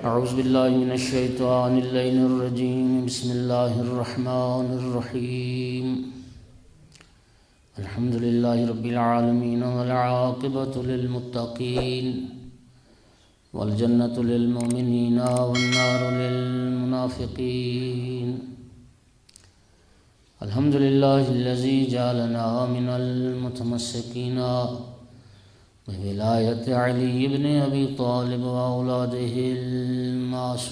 اعوذ باللہ من الشیطان اللعین الرجیم بسم اللہ الرحمن الرحیم الحمد للہ رب العالمین والعاقبۃ للمتقین والجنۃ للمؤمنین والنار للمنافقین الحمد للہ الذی جعلنا من المتمسکین بولایت علی بن ابی طالب واولادہ المعصومین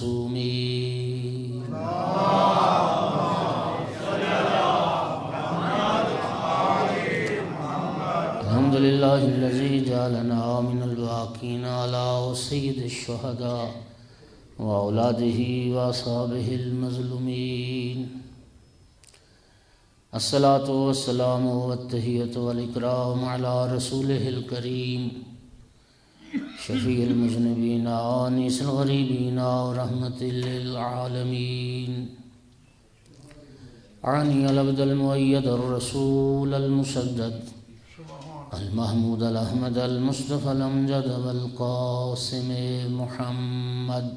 الحمد للہ الذی جعلنا من الباقین علی سید الشہداء واولادہ واصحابہ المظلومین الصلاۃ والسلام والتحیۃ والاکرام علی رسولہ الکریم شفیع المذنبین آنس الغریبین ورحمۃ للعالمین عنی العبد المؤید الرسول المسدد المحمود الاحمد المصطفى الامجد والقاسم محمد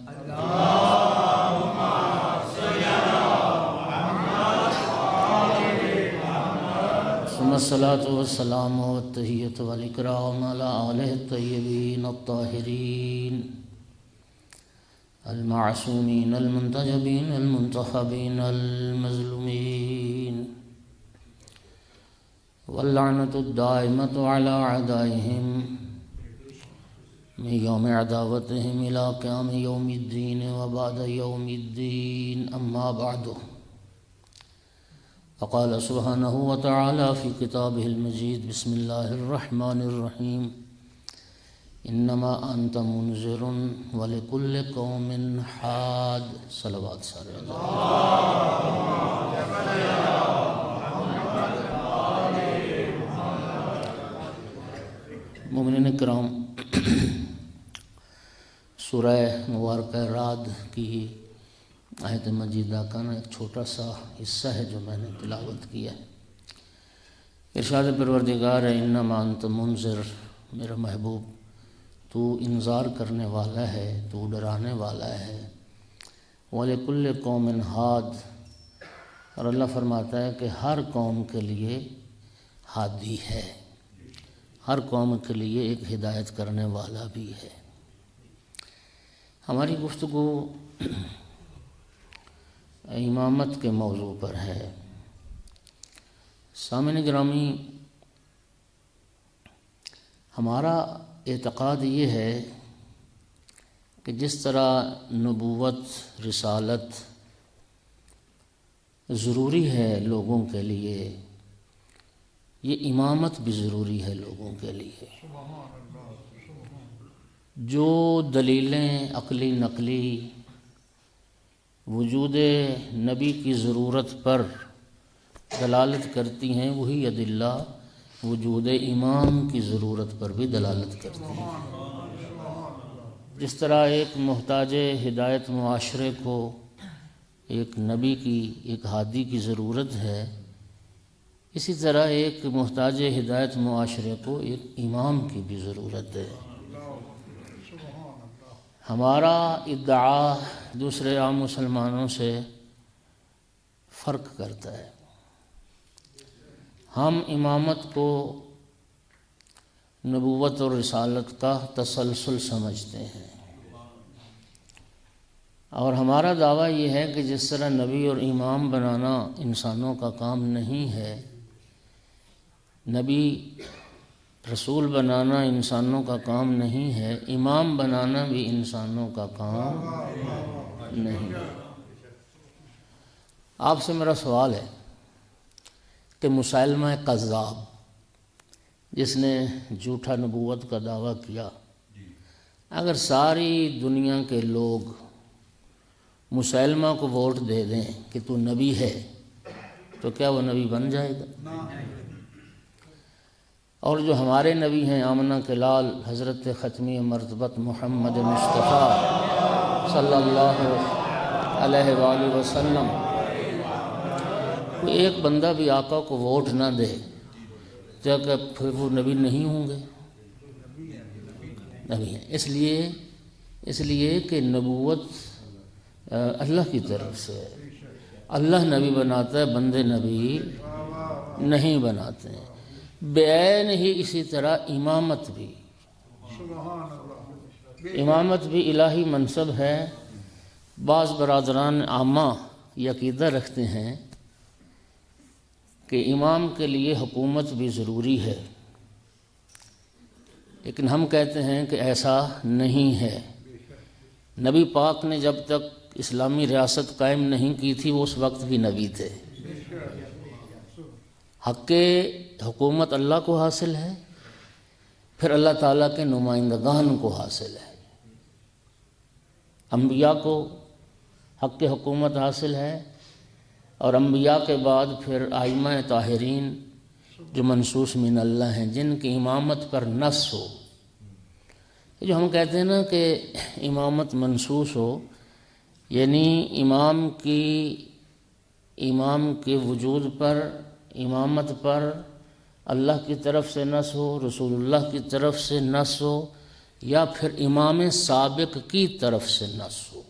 ثم الصلاة والسلام والتحیۃ والاکرام علی آلہ الطیبین الطاہرین المعصومین المنتجبین المنتخبین المظلومین واللعنۃ الدائمۃ علی اعدائہم من یوم عداوتہم الی قیام یوم الدین وبعد یوم الدین اما بعد فقال سبحانہ وتعالی فی کتابہ المجید بسم اللہ الرحمن الرحیم انما انت منذر ولکل قوم حاد صلوات سارے مومنین کرام، سورہ مبارکہ رعد کی آیت مجیدہ کا ایک چھوٹا سا حصہ ہے جو میں نے تلاوت کیا ہے۔ ارشاد پروردگار ہے انما انت منذر، میرا محبوب تو انذار کرنے والا ہے، تو ڈرانے والا ہے۔ وَلِكُلِّ قَوْمٍ حَادٍ، اور اللہ فرماتا ہے کہ ہر قوم کے لیے ہادی ہے، ہر قوم کے لیے ایک ہدایت کرنے والا بھی ہے۔ ہماری گفتگو امامت کے موضوع پر ہے۔ سامعین گرامی، ہمارا اعتقاد یہ ہے کہ جس طرح نبوت، رسالت ضروری ہے لوگوں کے لیے، یہ امامت بھی ضروری ہے لوگوں کے لیے۔ جو دلیلیں عقلی نقلی وجود نبی کی ضرورت پر دلالت کرتی ہیں، وہی ادلہ وجود امام کی ضرورت پر بھی دلالت کرتی ہیں۔ جس طرح ایک محتاج ہدایت معاشرے کو ایک نبی کی، ایک ہادی کی ضرورت ہے، اسی طرح ایک محتاج ہدایت معاشرے کو ایک امام کی بھی ضرورت ہے۔ ہمارا ادعا دوسرے عام مسلمانوں سے فرق کرتا ہے۔ ہم امامت کو نبوت اور رسالت کا تسلسل سمجھتے ہیں، اور ہمارا دعویٰ یہ ہے کہ جس طرح نبی اور امام بنانا انسانوں کا کام نہیں ہے، نبی رسول بنانا انسانوں کا کام نہیں ہے، امام بنانا بھی انسانوں کا کام نہیں ہے۔ آپ سے میرا سوال ہے کہ مسیلمہ کذاب، جس نے جھوٹا نبوت کا دعویٰ کیا، اگر ساری دنیا کے لوگ مسیلمہ کو ووٹ دے دیں کہ تو نبی ہے، تو کیا وہ نبی بن جائے گا؟ اور جو ہمارے نبی ہیں آمنہ کے لال حضرت ختمی مرتبت محمد مصطفیٰ صلی اللہ علیہ وآلہ وسلم، کوئی ایک بندہ بھی آقا کو ووٹ نہ دے تو کہ پھر وہ نبی نہیں ہوں گے؟ نبی ہیں۔ اس لیے اس لیے کہ نبوت اللہ کی طرف سے ہے۔ اللہ نبی بناتا ہے، بندے نبی نہیں بناتے ہیں۔ بعین ہی اسی طرح امامت بھی، امامت بھی الہی منصب ہے۔ بعض برادران عامہ یہ عقیدہ رکھتے ہیں کہ امام کے لیے حکومت بھی ضروری ہے، لیکن ہم کہتے ہیں کہ ایسا نہیں ہے۔ نبی پاک نے جب تک اسلامی ریاست قائم نہیں کی تھی وہ اس وقت بھی نبی تھے۔ حق حکومت اللہ کو حاصل ہے، پھر اللہ تعالیٰ کے نمائندگان کو حاصل ہے۔ انبیاء کو حق حکومت حاصل ہے، اور انبیاء کے بعد پھر ائمہ طاہرین جو منصوص من اللہ ہیں، جن کی امامت پر نص ہو۔ جو ہم کہتے ہیں نا کہ امامت منصوص ہو، یعنی امام کے وجود پر، امامت پر اللہ کی طرف سے نص ہو، رسول اللہ کی طرف سے نص ہو، یا پھر امام سابق کی طرف سے نص ہو،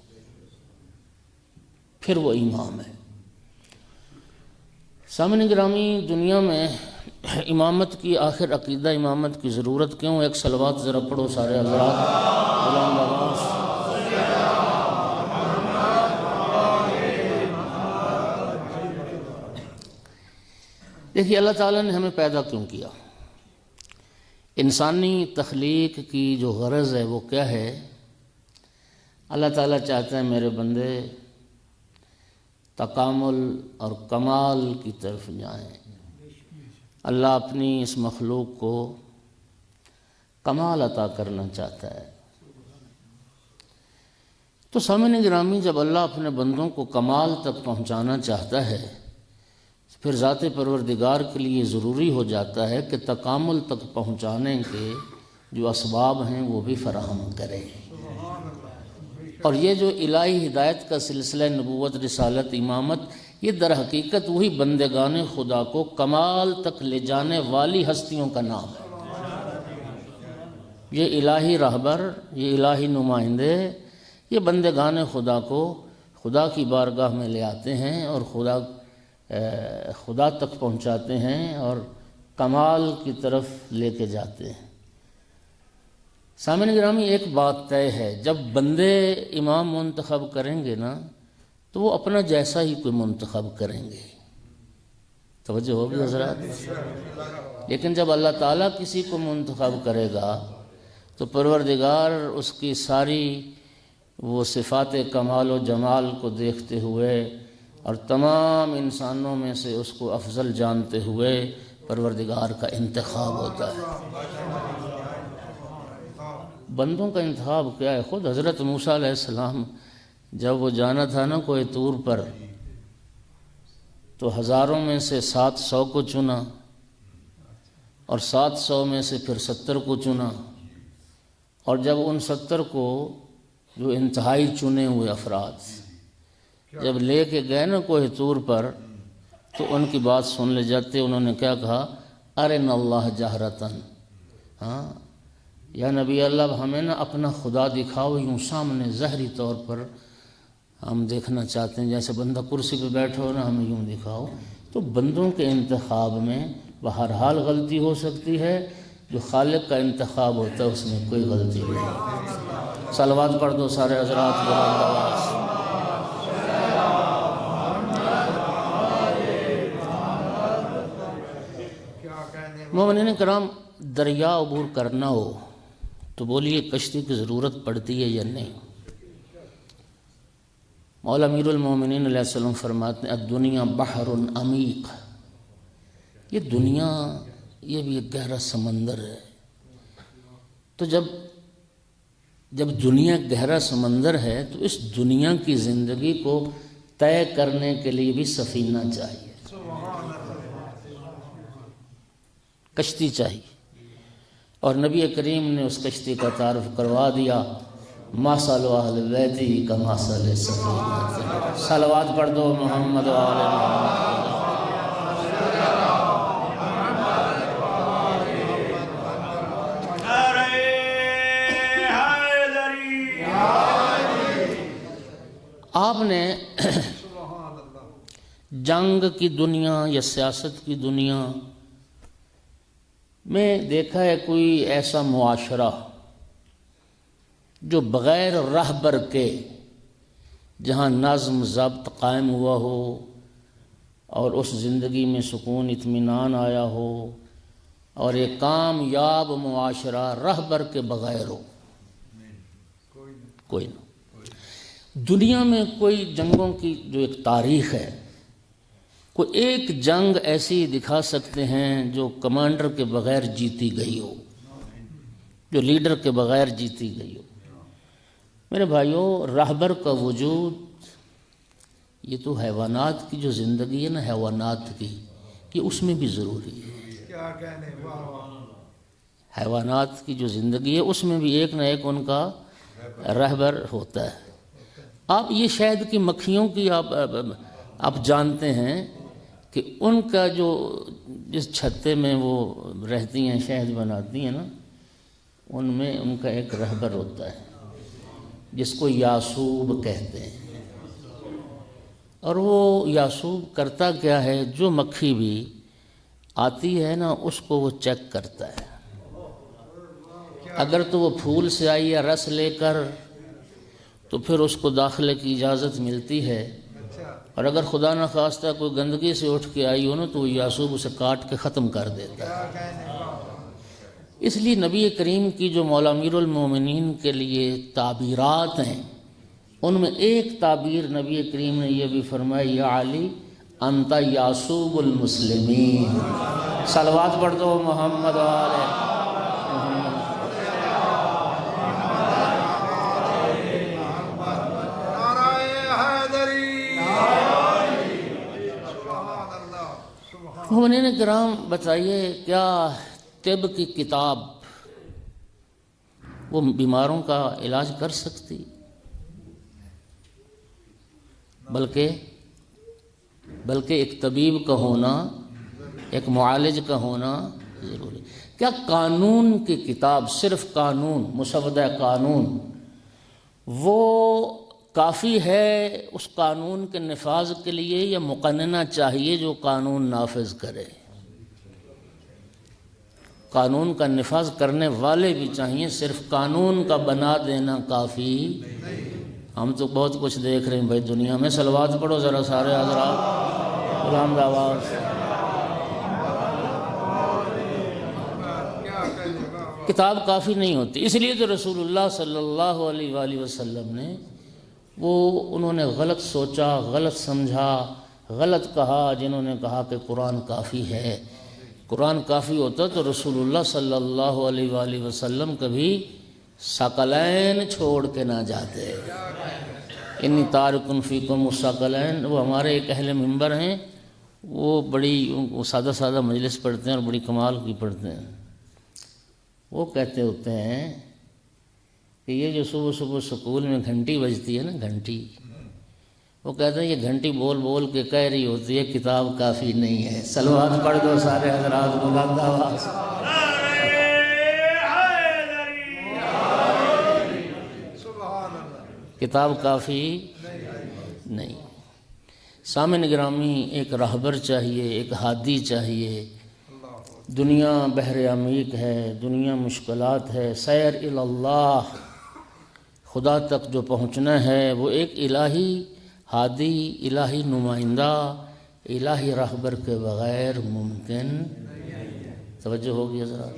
پھر وہ امام ہے۔ سامعین گرامی، دنیا میں امامت کی آخر عقیدہ امامت کی ضرورت کیوں؟ ایک صلوات ذرا پڑھو سارے حضرات، بلند آواز۔ دیکھیے اللہ تعالیٰ نے ہمیں پیدا کیوں کیا؟ انسانی تخلیق کی جو غرض ہے وہ کیا ہے؟ اللہ تعالیٰ چاہتا ہے میرے بندے تکامل اور کمال کی طرف جائیں۔ اللہ اپنی اس مخلوق کو کمال عطا کرنا چاہتا ہے۔ تو سامعین گرامی، جب اللہ اپنے بندوں کو کمال تک پہنچانا چاہتا ہے، پھر ذات پروردگار کے لیے ضروری ہو جاتا ہے کہ تکامل تک پہنچانے کے جو اسباب ہیں وہ بھی فراہم کرے۔ اور یہ جو الہی ہدایت کا سلسلہ نبوت، رسالت، امامت، یہ در حقیقت وہی بندگان خدا کو کمال تک لے جانے والی ہستیوں کا نام ہے۔ یہ الہی رہبر، یہ الہی نمائندے، یہ بندگان خدا کو خدا کی بارگاہ میں لے آتے ہیں اور خدا تک پہنچاتے ہیں اور کمال کی طرف لے کے جاتے ہیں۔ سامعین گرامی، ایک بات طے ہے، جب بندے امام منتخب کریں گے نا تو وہ اپنا جیسا ہی کوئی منتخب کریں گے۔ توجہ ہوگی حضرات؟ لیکن جب اللہ تعالیٰ کسی کو منتخب کرے گا تو پروردگار اس کی ساری وہ صفات کمال و جمال کو دیکھتے ہوئے اور تمام انسانوں میں سے اس کو افضل جانتے ہوئے پروردگار کا انتخاب ہوتا ہے۔ بندوں کا انتخاب کیا ہے؟ خود حضرت موسیٰ علیہ السلام جب وہ جانا تھا نا کوہ طور پر، تو ہزاروں میں سے 700 کو چنا، اور 700 میں سے پھر 70 کو چنا، اور جب ان 70 کو جو انتہائی چنے ہوئے افراد جب لے کے گئے نا کوہ طور پر، تو ان کی بات سن لے جاتے۔ انہوں نے کیا کہا؟ ارنا اللہ جہرتن، ہاں یا نبی اللہ ہمیں نا اپنا خدا دکھاؤ، یوں سامنے ظاہری طور پر ہم دیکھنا چاہتے ہیں، جیسے بندہ کرسی پہ بیٹھا ہو نا، ہمیں یوں دکھاؤ۔ تو بندوں کے انتخاب میں بہرحال غلطی ہو سکتی ہے، جو خالق کا انتخاب ہوتا ہے اس میں کوئی غلطی نہیں۔ صلوات پڑھ دو سارے حضرات، بلند آواز۔ مومنین کرام، دریا عبور کرنا ہو تو بولیے کشتی کی ضرورت پڑتی ہے یا نہیں؟ مولا امیر المومنین علیہ السلام فرماتے ہیں الدنیا بحر عمیق، یہ دنیا یہ بھی ایک گہرا سمندر ہے۔ تو جب دنیا گہرا سمندر ہے تو اس دنیا کی زندگی کو طے کرنے کے لیے بھی سفینہ چاہیے، کشتی چاہیے۔ اور نبی کریم نے اس کشتی کا تعارف کروا دیا، ماسل اہل بیتی کا ماسل سفینہ۔ صلوات پڑھ دو محمد و آل محمد۔ آپ نے جنگ کی دنیا یا سیاست کی دنیا میں دیکھا ہے کوئی ایسا معاشرہ جو بغیر رہبر کے، جہاں نظم ضبط قائم ہوا ہو اور اس زندگی میں سکون اطمینان آیا ہو، اور ایک کامیاب معاشرہ رہبر کے بغیر ہو؟ کوئی نہ۔ دنیا میں کوئی جنگوں کی جو ایک تاریخ ہے، کوئی ایک جنگ ایسی دکھا سکتے ہیں جو کمانڈر کے بغیر جیتی گئی ہو، جو لیڈر کے بغیر جیتی گئی ہو؟ میرے بھائیوں، رہبر کا وجود یہ تو حیوانات کی جو زندگی ہے نا، حیوانات کی، کہ اس میں بھی ضروری ہے۔ حیوانات کی جو زندگی ہے اس میں بھی ایک نہ ایک ان کا رہبر ہوتا ہے۔ آپ یہ شہد کی مکھیوں کی آپ جانتے ہیں کہ ان کا جو جس چھتے میں وہ رہتی ہیں، شہد بناتی ہیں نا، ان میں ان کا ایک رہبر ہوتا ہے جس کو یاسوب کہتے ہیں۔ اور وہ یاسوب کرتا کیا ہے؟ جو مکھی بھی آتی ہے نا اس کو وہ چیک کرتا ہے۔ اگر تو وہ پھول سے آئی یا رس لے کر تو پھر اس کو داخلے کی اجازت ملتی ہے، اور اگر خدا نخواستہ کوئی گندگی سے اٹھ کے آئی ہو نا تو وہ یاسوب اسے کاٹ کے ختم کر دیتا ہے۔ اس لیے نبی کریم کی جو مولا امیر المومنین کے لیے تعبیرات ہیں، ان میں ایک تعبیر نبی کریم نے یہ بھی فرمائی، یا علی انت یاسوب المسلمین۔ صلوات پڑھ دو محمد والے محمد۔ مومنین کرام، بتائیے کیا طب کی کتاب وہ بیماروں کا علاج کر سکتی؟ بلکہ ایک طبیب کا ہونا، ایک معالج کا ہونا ضروری۔ کیا قانون کی کتاب، صرف قانون، مسودہ قانون، وہ کافی ہے اس قانون کے نفاذ کے لیے، یا مقننہ چاہیے جو قانون نافذ کرے؟ قانون کا نفاذ کرنے والے بھی چاہیے، صرف قانون کا بنا دینا کافی۔ ہم تو بہت کچھ دیکھ رہے ہیں بھائی دنیا میں۔ صلوات پڑھو ذرا سارے حضرات، بلند آواز۔ کتاب کافی نہیں ہوتی، اس لیے تو رسول اللہ صلی اللہ علیہ وآلہ وسلم نے انہوں نے غلط سوچا، غلط سمجھا، غلط کہا، جنہوں نے کہا کہ قرآن کافی ہے۔ قرآن کافی ہوتا تو رسول اللہ صلی اللہ علیہ وآلہ وسلم کبھی ثقلین چھوڑ کے نہ جاتے۔ انی تارک فیکم الثقلین، وہ ہمارے ایک اہل منبر ہیں، وہ وہ سادہ سادہ مجلس پڑھتے ہیں اور بڑی کمال کی پڑھتے ہیں۔ وہ کہتے ہوتے ہیں کہ یہ جو صبح صبح سکول میں گھنٹی بجتی ہے نا، گھنٹی، وہ کہتے ہیں یہ گھنٹی بول بول کے کہہ رہی ہوتی ہے کتاب کافی نہیں ہے۔ صلوات پڑھ دو سارے حضرات، بلند آواز۔ کتاب کافی نہیں۔ سامعین گرامی، ایک رہبر چاہیے، ایک ہادی چاہیے۔ دنیا بحر عمیق ہے، دنیا مشکلات ہے، سیر الی اللہ، خدا تک جو پہنچنا ہے وہ ایک الہی ہادی، الہی نمائندہ، الہی رہبر کے بغیر ممکن۔ توجہ ہوگی حضرات؟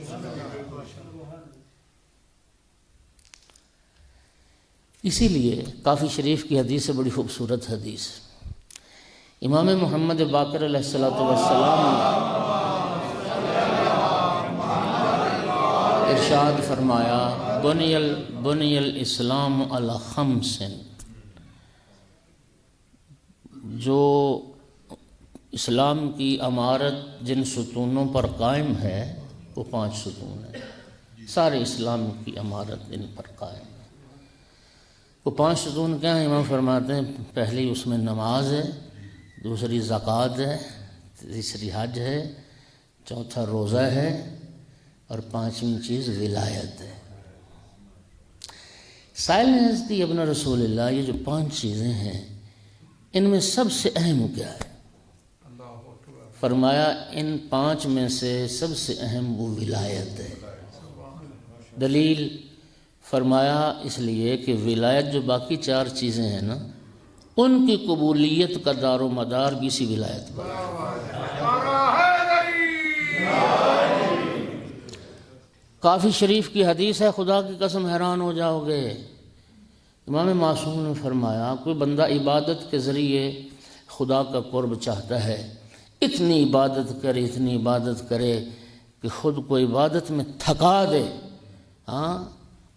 اسی لیے کافی شریف کی حدیث ہے، بڑی خوبصورت حدیث۔ امام محمد باقر علیہ السلام ارشاد فرمایا، بنی الاسلام علی خمس، جو اسلام کی عمارت جن ستونوں پر قائم ہے وہ 5 ستون ہیں۔ سارے اسلام کی عمارت ان پر قائم ہے۔ وہ 5 ستون کیا ہیں؟ امام فرماتے ہیں پہلی اس میں نماز ہے، دوسری زکوٰۃ ہے، تیسری حج ہے، چوتھا روزہ ہے، اور 5ویں چیز ولایت ہے۔ سائل نے عرض کی ابن رسول اللہ یہ جو 5 چیزیں ہیں ان میں سب سے اہم کیا ہے؟ فرمایا ان 5 میں سے سب سے اہم وہ ولایت ہے۔ دلیل فرمایا اس لیے کہ ولایت جو باقی 4 چیزیں ہیں نا ان کی قبولیت کا دار و مدار بھی اسی ولایت پر کافی شریف کی حدیث ہے، خدا کی قسم حیران ہو جاؤ گے۔ امام معصوم نے فرمایا کوئی بندہ عبادت کے ذریعے خدا کا قرب چاہتا ہے، اتنی عبادت کرے کہ خود کو عبادت میں تھکا دے، ہاں،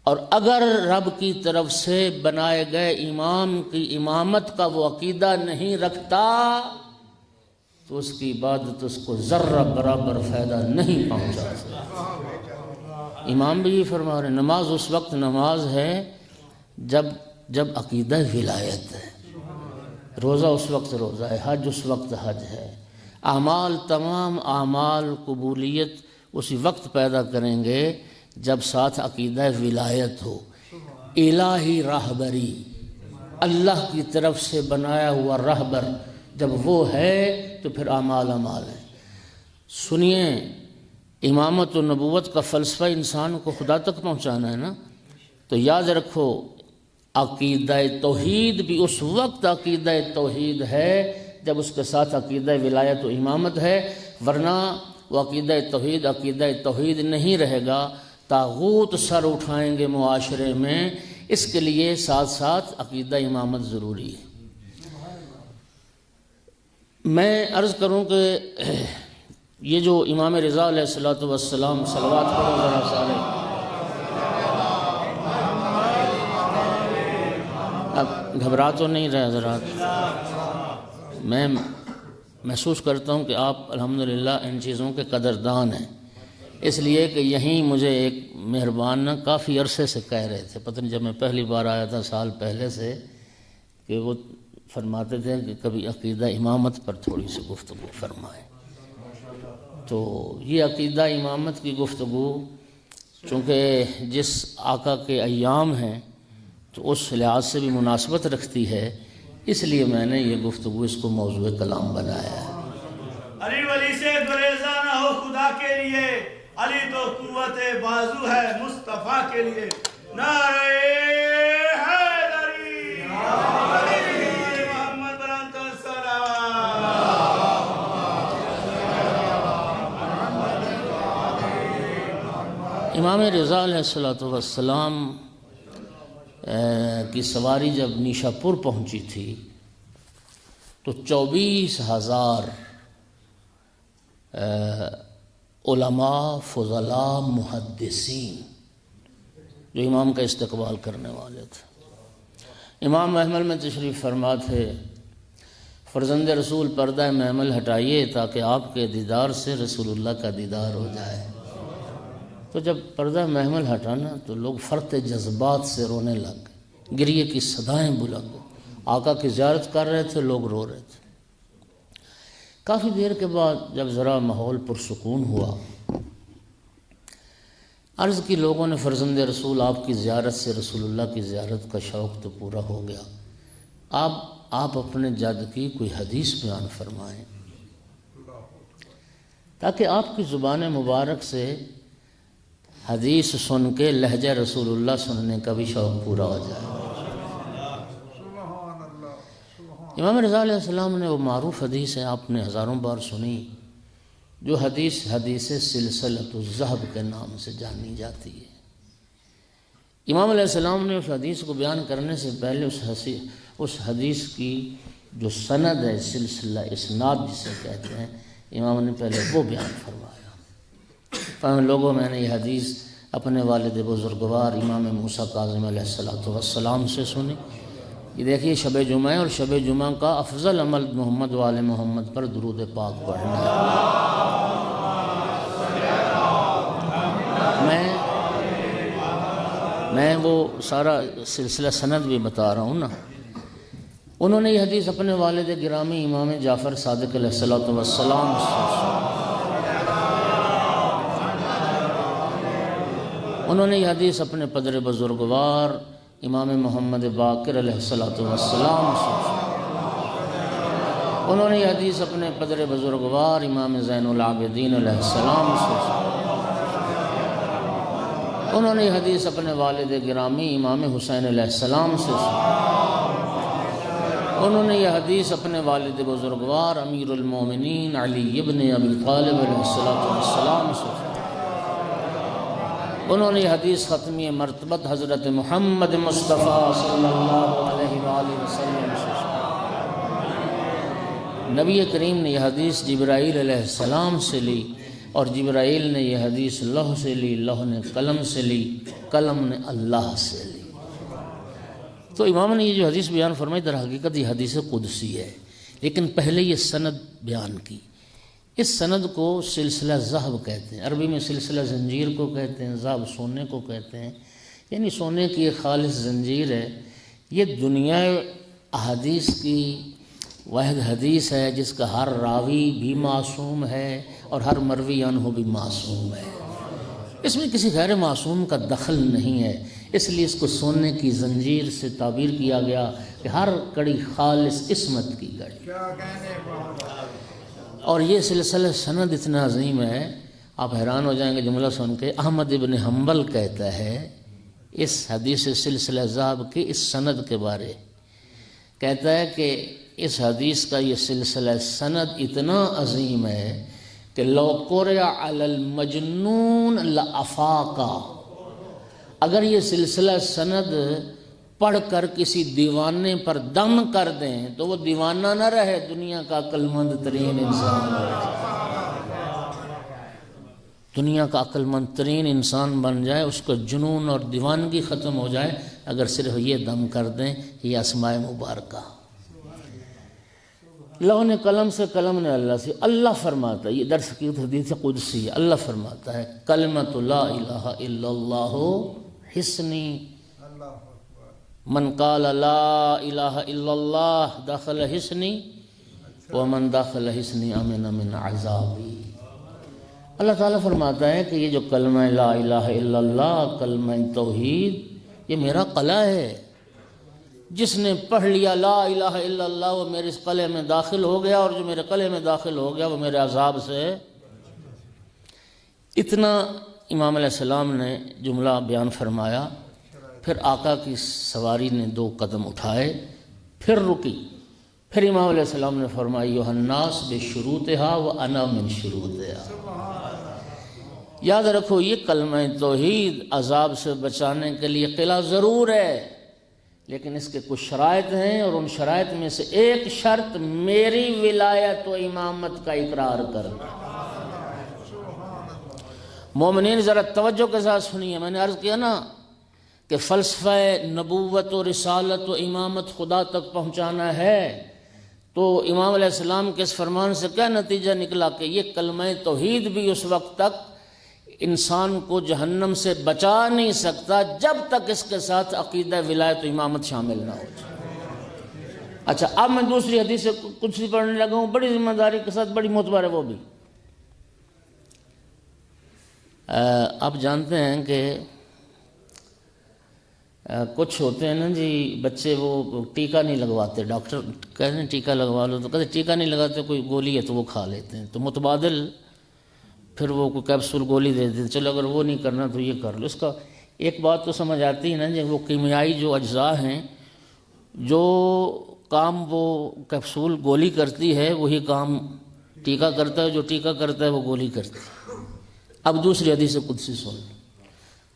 اور اگر رب کی طرف سے بنائے گئے امام کی امامت کا وہ عقیدہ نہیں رکھتا تو اس کی عبادت اس کو ذرہ برابر فائدہ نہیں پہنچا سکتا۔ امام بھی یہ فرما رہے ہیں نماز اس وقت نماز ہے جب عقیدہ ولایت ہے، روزہ اس وقت روزہ ہے، حج اس وقت حج ہے، اعمال تمام اعمال قبولیت اسی وقت پیدا کریں گے جب ساتھ عقیدہ ولایت ہو، الہی راہبری، اللہ کی طرف سے بنایا ہوا راہبر جب وہ ہے تو پھر اعمال ہیں۔ سنیے، امامت و نبوت کا فلسفہ انسان کو خدا تک پہنچانا ہے نا، تو یاد رکھو عقیدہ توحید بھی اس وقت عقیدہ توحید ہے جب اس کے ساتھ عقیدہ ولایت و امامت ہے، ورنہ وہ عقیدہ توحید نہیں رہے گا، طاغوت سر اٹھائیں گے معاشرے میں۔ اس کے لیے ساتھ ساتھ عقیدہ امامت ضروری ہے۔ میں عرض کروں کہ یہ جو امام رضا علیہ السلام صلوات پڑھو ذرا سارے، اب گھبرا تو نہیں رہے حضرات، میں محسوس کرتا ہوں کہ آپ الحمدللہ ان چیزوں کے قدردان ہیں، اس لیے کہ یہیں مجھے ایک مہربان کافی عرصے سے کہہ رہے تھے، پتہ نہیں جب میں پہلی بار آیا تھا سال پہلے سے، کہ وہ فرماتے تھے کہ کبھی عقیدہ امامت پر تھوڑی سی گفتگو فرمائیں۔ تو یہ عقیدہ امامت کی گفتگو چونکہ جس آقا کے ایام ہیں تو اس لحاظ سے بھی مناسبت رکھتی ہے، اس لیے میں نے یہ گفتگو اس کو موضوع کلام بنایا ہے۔ علی ولی سے گریزہ نہ ہو خدا کے لیے، علی تو قوت بازو ہے مصطفیٰ کے لیے، نعرہ حیدری، محمد بلند السلام۔ امام رضا علیہ السلام کی سواری جب نیشا پور پہنچی تھی تو 24,000 علماء فضلاء محدثین جو امام کا استقبال کرنے والے تھے۔ امام محمل میں تشریف فرما تھے، فرزند رسول پردہ محمل ہٹائیے تاکہ آپ کے دیدار سے رسول اللہ کا دیدار ہو جائے۔ تو جب پردہ محمل ہٹانا تو لوگ فرط جذبات سے رونے لگ گئے، گریے کی صدائیں بلند، آقا کی زیارت کر رہے تھے، لوگ رو رہے تھے۔ کافی دیر کے بعد جب ذرا ماحول پرسکون ہوا، عرض کی لوگوں نے فرزند رسول آپ کی زیارت سے رسول اللہ کی زیارت کا شوق تو پورا ہو گیا، آپ اپنے جد کی کوئی حدیث بیان فرمائیں تاکہ آپ کی زبان مبارک سے حدیث سن کے لہجہ رسول اللہ سننے کا بھی شوق پورا ہو جائے۔ امام رضا علیہ السلام نے وہ معروف حدیث ہے، آپ نے ہزاروں بار سنی، جو حدیث سلسلۃ الذہب کے نام سے جانی جاتی ہے۔ امام علیہ السلام نے اس حدیث کو بیان کرنے سے پہلے اس حدیث کی جو سند ہے، سلسلہ اسناد جسے کہتے ہیں، امام نے پہلے وہ بیان فرمایا۔ لوگوں میں نے یہ حدیث اپنے والد بزرگوار امام موسیٰ کاظم علیہ السلام سے سنی۔ یہ دیکھیے شب جمعہ ہے اور شب جمعہ کا افضل عمل محمد وآل محمد پر درود پاک پڑھنا ہے۔ میں وہ سارا سلسلہ سند بھی بتا رہا ہوں نا۔ انہوں نے یہ حدیث اپنے والد گرامی امام جعفر صادق علیہ السلام سے، انہوں نے یہ حدیث اپنے پدر بزرگوار امام محمد باقر علیہ السلام سے، انہوں نے یہ حدیث اپنے پدر بزرگوار امام زین العابدین علیہ السلام سے، انہوں نے یہ حدیث اپنے والد گرامی امام حسین علیہ السلام سے، انہوں نے یہ حدیث اپنے والد بزرگوار امیر المومنین علی ابن ابی طالب علیہ السلام سے، انہوں نے یہ حدیث ختمی مرتبت حضرت محمد مصطفیٰ صلی اللہ علیہ وآلہ وسلم سے، نبی کریم نے یہ حدیث جبرائیل علیہ السلام سے لی، اور جبرائیل نے یہ حدیث لوح سے لی، لوح نے قلم سے لی، قلم نے اللہ سے لی۔ تو امام نے یہ جو حدیث بیان فرمائی در حقیقت یہ حدیث قدسی ہے، لیکن پہلے یہ سند بیان کی۔ اس سند کو سلسلہ ذہب کہتے ہیں، عربی میں سلسلہ زنجیر کو کہتے ہیں، ذہب سونے کو کہتے ہیں، یعنی سونے کی ایک خالص زنجیر ہے۔ یہ دنیا احادیث کی واحد حدیث ہے جس کا ہر راوی بھی معصوم ہے اور ہر مروی عنہ بھی معصوم ہے، اس میں کسی غیر معصوم کا دخل نہیں ہے، اس لیے اس کو سونے کی زنجیر سے تعبیر کیا گیا کہ ہر کڑی خالص عصمت کی کڑی۔ اور یہ سلسلہ سند اتنا عظیم ہے، آپ حیران ہو جائیں گے جملہ سن کے۔ احمد ابن حنبل کہتا ہے اس حدیث سلسلہ ذہب کے اس سند کے بارے، کہتا ہے کہ اس حدیث کا یہ سلسلہ سند اتنا عظیم ہے کہ لو قرئ علی المجنون لافاقا، اگر یہ سلسلہ سند پڑھ کر کسی دیوانے پر دم کر دیں تو وہ دیوانہ نہ رہے، دنیا کا عقل مند ترین انسان ہو جائے، دنیا کا عقل مند ترین انسان بن جائے، اس کو جنون اور دیوانگی ختم ہو جائے اگر صرف یہ دم کر دیں یہ اسماء مبارکہ۔ لوح نے قلم سے، قلم نے اللہ سے۔ اللہ فرماتا ہے، یہ درس کی حدیث قدسی ہے، اللہ فرماتا ہے کلمۃ لا الہ الا اللہ حسنی، من قال لا الہ الا اللہ دخل حسنی ومن دخل حسنی امن من عذابی۔ اللہ تعالیٰ فرماتا ہے کہ یہ جو کلمہ لا الہ الا اللہ، کلمہ توحید، یہ میرا قلعہ ہے، جس نے پڑھ لیا لا الہ الا اللہ وہ میرے اس قلعے میں داخل ہو گیا، اور جو میرے قلعے میں داخل ہو گیا وہ میرے عذاب سے۔ اتنا امام علیہ السلام نے جملہ بیان فرمایا، پھر آقا کی سواری نے 2 قدم اٹھائے، پھر رکی، پھر امام علیہ السلام نے فرمایا ایھا الناس بشروطہا وانا من شروطہا، یاد رکھو یہ کلمہ توحید عذاب سے بچانے کے لیے قلعہ ضرور ہے، لیکن اس کے کچھ شرائط ہیں، اور ان شرائط میں سے ایک شرط میری ولایت و امامت کا اقرار کرنا۔ مومنین ذرا توجہ کے ساتھ سنیے، میں نے عرض کیا نا کہ فلسفہ نبوت و رسالت و امامت خدا تک پہنچانا ہے، تو امام علیہ السلام کے اس فرمان سے کیا نتیجہ نکلا کہ یہ کلمہ توحید بھی اس وقت تک انسان کو جہنم سے بچا نہیں سکتا جب تک اس کے ساتھ عقیدہ ولایت و امامت شامل نہ ہو جائے۔ اچھا، اب میں دوسری حدیث قدسی پڑھنے لگا ہوں، بڑی ذمہ داری کے ساتھ، بڑی معتبر ہے وہ بھی۔ آپ جانتے ہیں کہ کچھ ہوتے ہیں نا جی بچے، وہ ٹیکہ نہیں لگواتے، ڈاکٹر کہتے ہیں ٹیکہ لگوا لو، تو کہتے ہیں ٹیکہ نہیں لگاتے، کوئی گولی ہے تو وہ کھا لیتے ہیں، تو متبادل پھر وہ کوئی کیپسول گولی دے دیتے، چلو اگر وہ نہیں کرنا تو یہ کر لو۔ اس کا ایک بات تو سمجھ آتی ہے نا جی، وہ کیمیائی جو اجزاء ہیں، جو کام وہ کیپسول گولی کرتی ہے وہی کام ٹیکہ کرتا ہے، جو ٹیکہ کرتا ہے وہ گولی کرتی ہے۔ اب دوسری حدیث قدسی سن،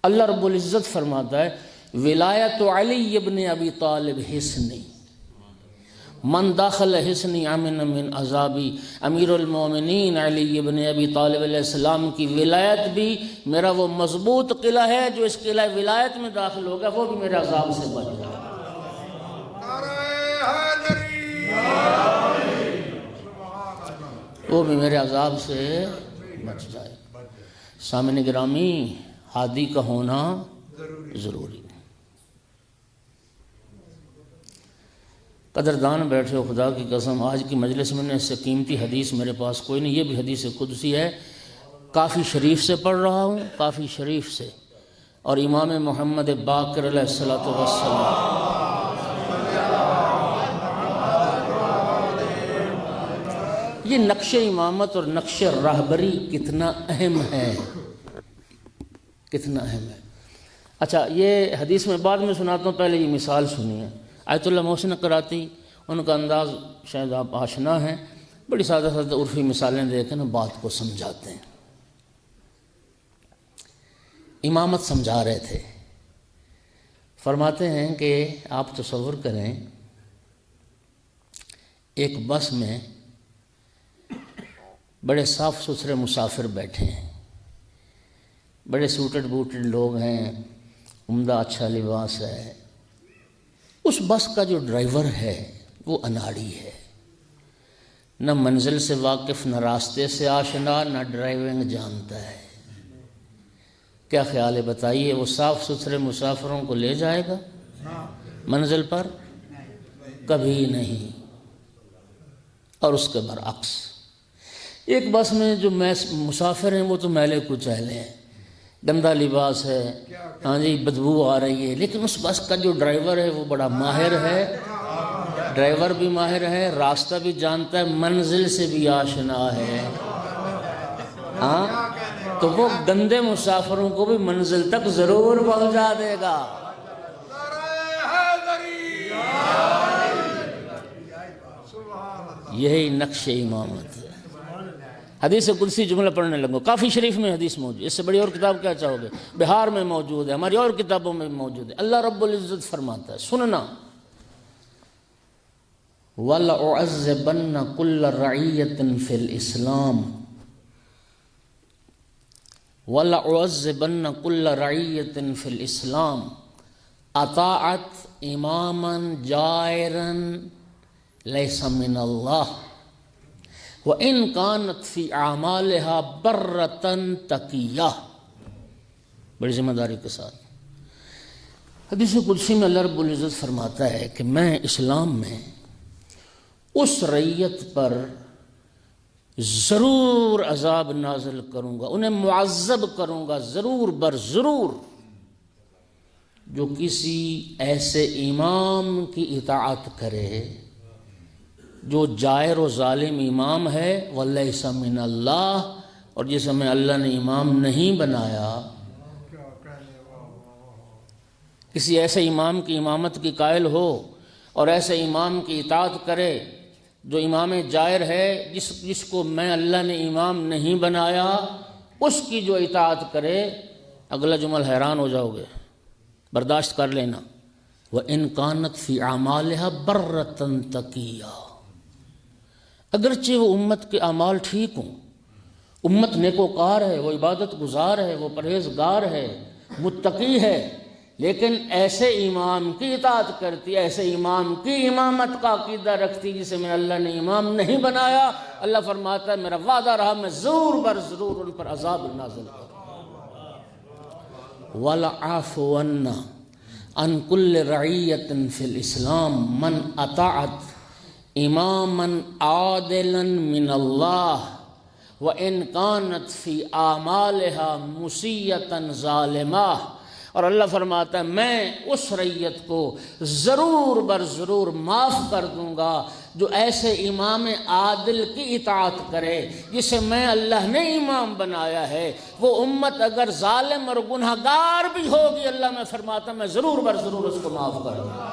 اللہ رب العزت فرماتا ہے ولایت علی ابن ابی طالب حسنی، من داخل حسنی امن من عذابی۔ امیر المومنین علی ابن ابی طالب علیہ السلام کی ولایت بھی میرا وہ مضبوط قلعہ ہے، جو اس قلعہ ولایت میں داخل ہوگا وہ بھی میرے عذاب سے بچ جائے، وہ بھی میرے عذاب سے بچ جائے۔ سامعین گرامی، ہادی کا ہونا ضروری ہے۔ قدردان بیٹھے ہو، خدا کی قسم آج کی مجلس میں نے اس سے قیمتی حدیث میرے پاس کوئی نہیں، یہ بھی حدیث قدسی ہے، کافی شریف سے پڑھ رہا ہوں، کافی شریف سے، اور امام محمد باقر علیہ الصلوۃ والسلام۔ یہ نقش امامت اور نقش راہبری کتنا اہم ہے، کتنا اہم ہے۔ اچھا، یہ حدیث میں بعد میں سناتا ہوں، پہلے یہ مثال سنیے۔ آیت اللہ محسن کراتی، ان کا انداز شاید آپ آشنا ہیں، بڑی سادہ سادہ عرفی مثالیں دے کے نا بات کو سمجھاتے ہیں۔ امامت سمجھا رہے تھے، فرماتے ہیں کہ آپ تصور کریں ایک بس میں بڑے صاف ستھرے مسافر بیٹھے ہیں، بڑے سوٹڈ بوٹڈ لوگ ہیں، عمدہ اچھا لباس ہے۔ اس بس کا جو ڈرائیور ہے وہ اناڑی ہے، نہ منزل سے واقف، نہ راستے سے آشنا، نہ ڈرائیونگ جانتا ہے۔ کیا خیال ہے بتائیے، وہ صاف ستھرے مسافروں کو لے جائے گا منزل پر؟ کبھی نہیں۔ اور اس کے برعکس ایک بس میں جو مسافر ہیں وہ تو میلے کچیلے ہیں، گندا لباس ہے، ہاں جی، بدبو آ رہی ہے، لیکن اس بس کا جو ڈرائیور ہے وہ بڑا ماہر ہے، ڈرائیور بھی ماہر ہے، راستہ بھی جانتا ہے، منزل سے بھی آشنا ہے۔ ہاں، تو وہ گندے مسافروں کو بھی منزل تک ضرور پہنچا دے گا۔ یہی نقش امامت ہے۔ حدیث قدسی جملہ پڑھنے لگوں، کافی شریف میں حدیث موجود، اس سے بڑی اور کتاب کیا چاہو گے؟ بہار میں موجود ہے، ہماری اور کتابوں میں موجود ہے۔ اللہ رب العزت فرماتا ہے، سننا، وَلَأُعَذِّبَنَّ كُلَّ رَعِيَّةٍ فِي الْإِسْلَامِ وَلَأُعَذِّبَنَّ كُلَّ رَعِيَّةٍ فِي الْإِسْلَامِ أَطَاعَتْ إِمَامًا جَائِرًا لَيْسَ مِنَ اللَّهِ وَإِنْ كَانَتْ فِي أَعْمَالِهَا بَرَّةً تَقِيَّةً۔ بڑی ذمہ داری کے ساتھ حدیث قدسی میں اللہ رب العزت فرماتا ہے کہ میں اسلام میں اس رعیت پر ضرور عذاب نازل کروں گا، انہیں معذب کروں گا ضرور بر ضرور، جو کسی ایسے امام کی اطاعت کرے جو جائر و ظالم امام ہے، وَلَيْسَ مِنَ اللَّهِ، اور جسے میں اللہ نے امام نہیں بنایا۔ کسی ایسے امام کی امامت کی قائل ہو اور ایسے امام کی اطاعت کرے جو امام جائر ہے، جس کو میں اللہ نے امام نہیں بنایا، اس کی جو اطاعت کرے، اگلا جمل حیران ہو جاؤ گے، برداشت کر لینا، وَإِنْ كَانَتْ فِي أَعْمَالِهَا بَرَّةً تَقِيَّةً، اگرچہ وہ امت کے اعمال ٹھیک ہوں، امت نیکوکار ہے، وہ عبادت گزار ہے، وہ پرہیزگار ہے، متقی ہے، لیکن ایسے امام کی اطاعت کرتی، ایسے امام کی امامت کا عقیدہ رکھتی جسے میں اللہ نے امام نہیں بنایا، اللہ فرماتا ہے میرا وعدہ رہا میں ضرور بر ضرور ان پر عذاب نازل کروں۔ وَلَعَافُوَنَّ عَنْ كُلِّ رَعِيَّةٍ فِي الْإِسْلَامِ مَنْ أَطَاعَتْ إِمَامًا عَادِلًا مِنَ اللَّهِ وَإِنْ كَانَتْ فِي أَعْمَالِهَا مُسِيَّةً ظَالِمَةً، اور اللہ فرماتا ہے میں اس رعیت کو ضرور بر ضرور معاف کر دوں گا جو ایسے امام عادل کی اطاعت کرے جسے میں اللہ نے امام بنایا ہے۔ وہ امت اگر ظالم اور گنہگار بھی ہوگی، اللہ میں فرماتا میں ضرور بر ضرور اس کو معاف کر دوں گا۔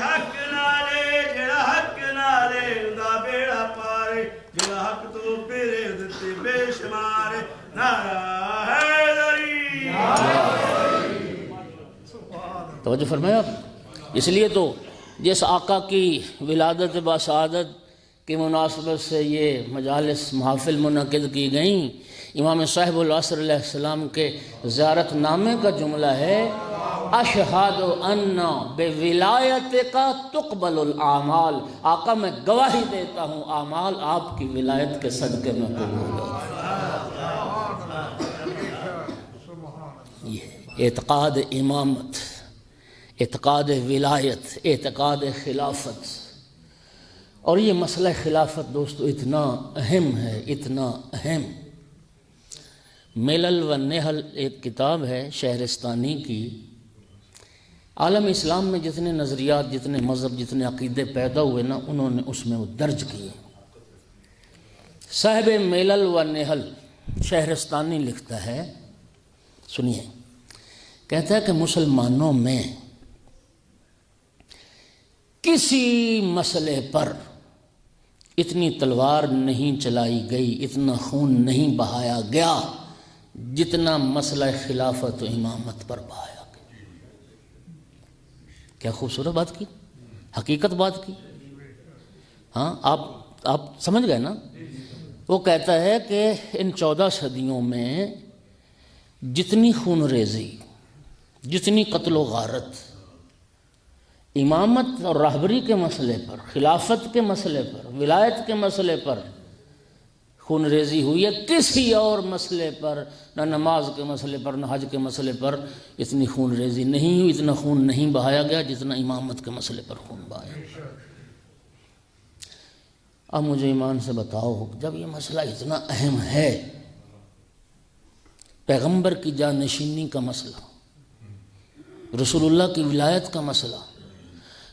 حق نالے جڑا حق نالے دا بیڑا پارے، جڑا حق تو پیرے دتے بے شمار، نعرہ حیدری۔ توجہ فرمایا آپ، اس لیے تو جس آقا کی ولادت باسعادت کی مناسبت سے یہ مجالس محافل منعقد کی گئیں، امام صاحب العصر علیہ السلام کے زیارت نامے کا جملہ ہے، اشہد ان بولایتک تقبل الاعمال، آقا میں گواہی دیتا ہوں اعمال آپ کی ولایت کے صدقے میں قبول ہوتے ہیں۔ یہ اعتقاد امامت، اعتقاد ولایت، اعتقاد خلافت، اور یہ مسئلہ خلافت دوستو اتنا اہم ہے، اتنا اہم۔ ملل و نحل ایک کتاب ہے شہرستانی کی. عالم اسلام میں جتنے نظریات، جتنے مذہب، جتنے عقیدے پیدا ہوئے نا، انہوں نے اس میں وہ درج کیے. صاحب ملل و نحل شہرستانی لکھتا ہے، سنیے، کہتا ہے کہ مسلمانوں میں کسی مسئلے پر اتنی تلوار نہیں چلائی گئی، اتنا خون نہیں بہایا گیا جتنا مسئلہ خلافت و امامت پر بہایا گیا. کیا خوبصورت بات کی، حقیقت بات کی. ہاں آپ سمجھ گئے نا. وہ کہتا ہے کہ ان 14 صدیوں میں جتنی خون ریزی، جتنی قتل و غارت امامت اور راہبری کے مسئلے پر، خلافت کے مسئلے پر، ولایت کے مسئلے پر خون ریزی ہوئی ہے، کسی اور مسئلے پر، نہ نماز کے مسئلے پر، نہ حج کے مسئلے پر اتنی خون ریزی نہیں ہوئی، اتنا خون نہیں بہایا گیا جتنا امامت کے مسئلے پر خون بہایا گیا. اب مجھے ایمان سے بتاؤ، جب یہ مسئلہ اتنا اہم ہے، پیغمبر کی جانشینی کا مسئلہ، رسول اللہ کی ولایت کا مسئلہ،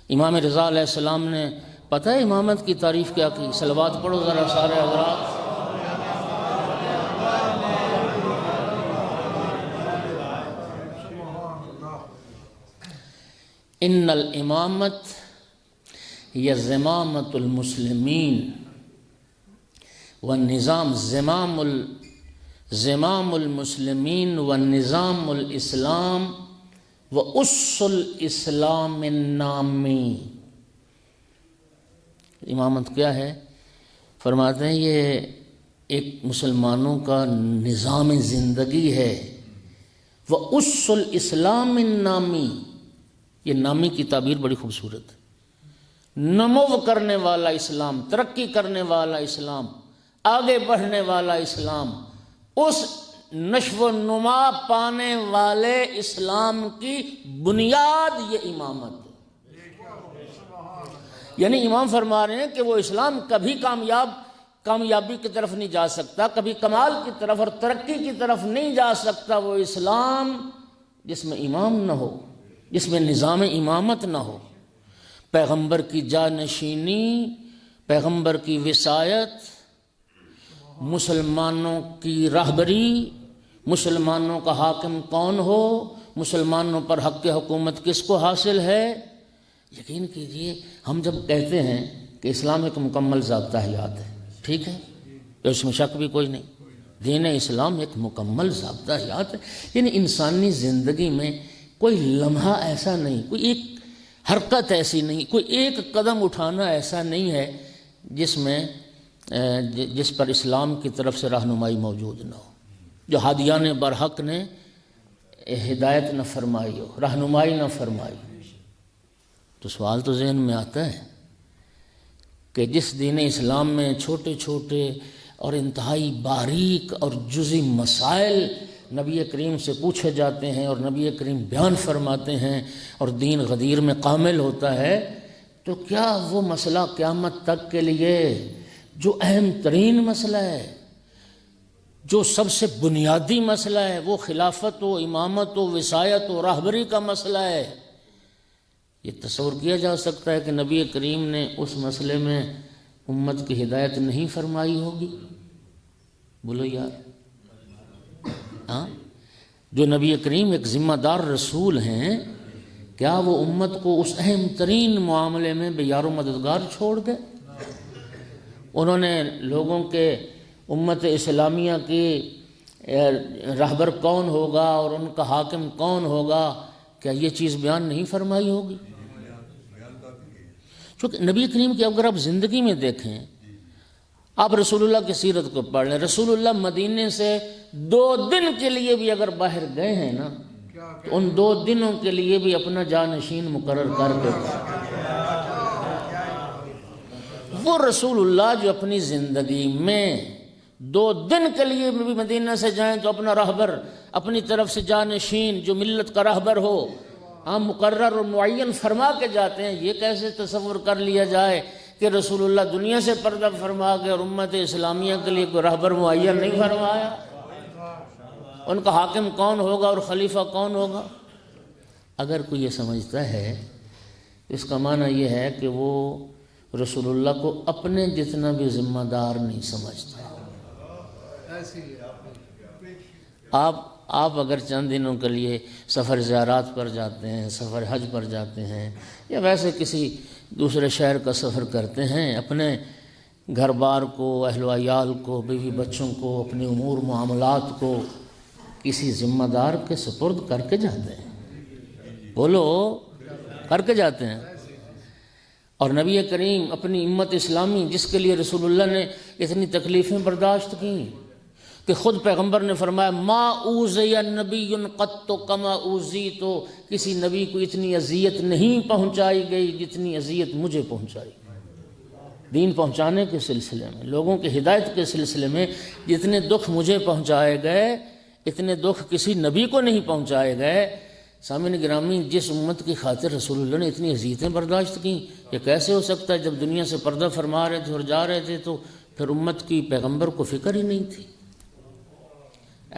امام رضا علیہ السلام نے پتہ ہے امامت کی تعریف کیا کی؟ صلوات پڑھو ذرا سارے حضرات. ان الامامت یا زمامت المسلمین والنظام زمام المسلمین والنظام الاسلام وَأُسُّ الْإِسْلَامِ النَّامِ. امامت کیا ہے؟ فرماتے ہیں یہ ایک مسلمانوں کا نظام زندگی ہے. وَأُسُّ الْإِسْلَامِ النَّامِ، یہ نامی کی تعبیر بڑی خوبصورت ہے. نمو کرنے والا اسلام، ترقی کرنے والا اسلام، آگے بڑھنے والا اسلام، اس نشو و نما پانے والے اسلام کی بنیاد یہ امامت ہے. یعنی امام فرما رہے ہیں کہ وہ اسلام کبھی کامیابی کی طرف نہیں جا سکتا، کبھی کمال کی طرف اور ترقی کی طرف نہیں جا سکتا وہ اسلام جس میں امام نہ ہو، جس میں نظام امامت نہ ہو. پیغمبر کی جانشینی، پیغمبر کی وصایت، مسلمانوں کی راہبری، مسلمانوں کا حاکم کون ہو، مسلمانوں پر حق حکومت کس کو حاصل ہے. یقین کیجئے ہم جب کہتے ہیں کہ اسلام ایک مکمل ضابطہ حیات ہے، ٹھیک ہے، تو اس میں شک بھی کوئی نہیں. دین اسلام ایک مکمل ضابطہ حیات ہے، یعنی انسانی زندگی میں کوئی لمحہ ایسا نہیں، کوئی ایک حرکت ایسی نہیں، کوئی ایک قدم اٹھانا ایسا نہیں ہے جس پر اسلام کی طرف سے رہنمائی موجود نہ ہو، جو ہادیان برحق نے ہدایت نہ فرمائی ہو، رہنمائی نہ فرمائی. تو سوال تو ذہن میں آتا ہے کہ جس دین اسلام میں چھوٹے چھوٹے اور انتہائی باریک اور جزئی مسائل نبی کریم سے پوچھے جاتے ہیں اور نبی کریم بیان فرماتے ہیں اور دین غدیر میں کامل ہوتا ہے، تو کیا وہ مسئلہ قیامت تک کے لیے جو اہم ترین مسئلہ ہے، جو سب سے بنیادی مسئلہ ہے، وہ خلافت و امامت و وصایت و راہبری کا مسئلہ ہے، یہ تصور کیا جا سکتا ہے کہ نبی کریم نے اس مسئلے میں امت کی ہدایت نہیں فرمائی ہوگی؟ بولو یار. ہاں، جو نبی کریم ایک ذمہ دار رسول ہیں، کیا وہ امت کو اس اہم ترین معاملے میں بے یار و مددگار چھوڑ گئے؟ انہوں نے لوگوں کے امت اسلامیہ کی رہبر کون ہوگا اور ان کا حاکم کون ہوگا، کیا یہ چیز بیان نہیں فرمائی ہوگی؟ چونکہ نبی کریم کی اگر آپ زندگی میں دیکھیں، آپ رسول اللہ کی سیرت کو پڑھ لیں، رسول اللہ مدینے سے 2 دن کے لیے بھی اگر باہر گئے ہیں نا، تو ان 2 دنوں کے لیے بھی اپنا جانشین مقرر کر کے، وہ رسول اللہ جو اپنی زندگی میں 2 دن کے لیے بھی مدینہ سے جائیں تو اپنا رہبر، اپنی طرف سے جانشین جو ملت کا رہبر ہو، ہم مقرر اور معین فرما کے جاتے ہیں. یہ کیسے تصور کر لیا جائے کہ رسول اللہ دنیا سے پردہ فرما کے اور امت اسلامیہ کے لیے کوئی رہبر معین نہیں فرمایا؟ ان کا حاکم کون ہوگا اور خلیفہ کون ہوگا؟ اگر کوئی یہ سمجھتا ہے اس کا معنی یہ ہے کہ وہ رسول اللہ کو اپنے جتنا بھی ذمہ دار نہیں سمجھتا۔ آپ اگر چند دنوں کے لیے سفر زیارات پر جاتے ہیں، سفر حج پر جاتے ہیں، یا ویسے کسی دوسرے شہر کا سفر کرتے ہیں، اپنے گھر بار کو، اہل و عیال کو، بیوی بچوں کو، اپنے امور معاملات کو کسی ذمہ دار کے سپرد کر کے جاتے ہیں، بولو کر کے جاتے ہیں۔ اور نبی کریم اپنی امت اسلامی جس کے لیے رسول اللہ نے اتنی تکلیفیں برداشت کیں کہ خود پیغمبر نے فرمایا ما اوذی نبی قط کما اوذیت، تو کسی نبی کو اتنی اذیت نہیں پہنچائی گئی جتنی اذیت مجھے پہنچائی۔ دین پہنچانے کے سلسلے میں، لوگوں کی ہدایت کے سلسلے میں جتنے دکھ مجھے پہنچائے گئے اتنے دکھ کسی نبی کو نہیں پہنچائے گئے۔ سامعین گرامی، جس امت کی خاطر رسول اللہ نے اتنی اذیتیں برداشت کیں، یہ کیسے ہو سکتا ہے؟ جب دنیا سے پردہ فرما رہے تھے اور جا رہے تھے تو پھر امت کی پیغمبر کو فکر ہی نہیں تھی۔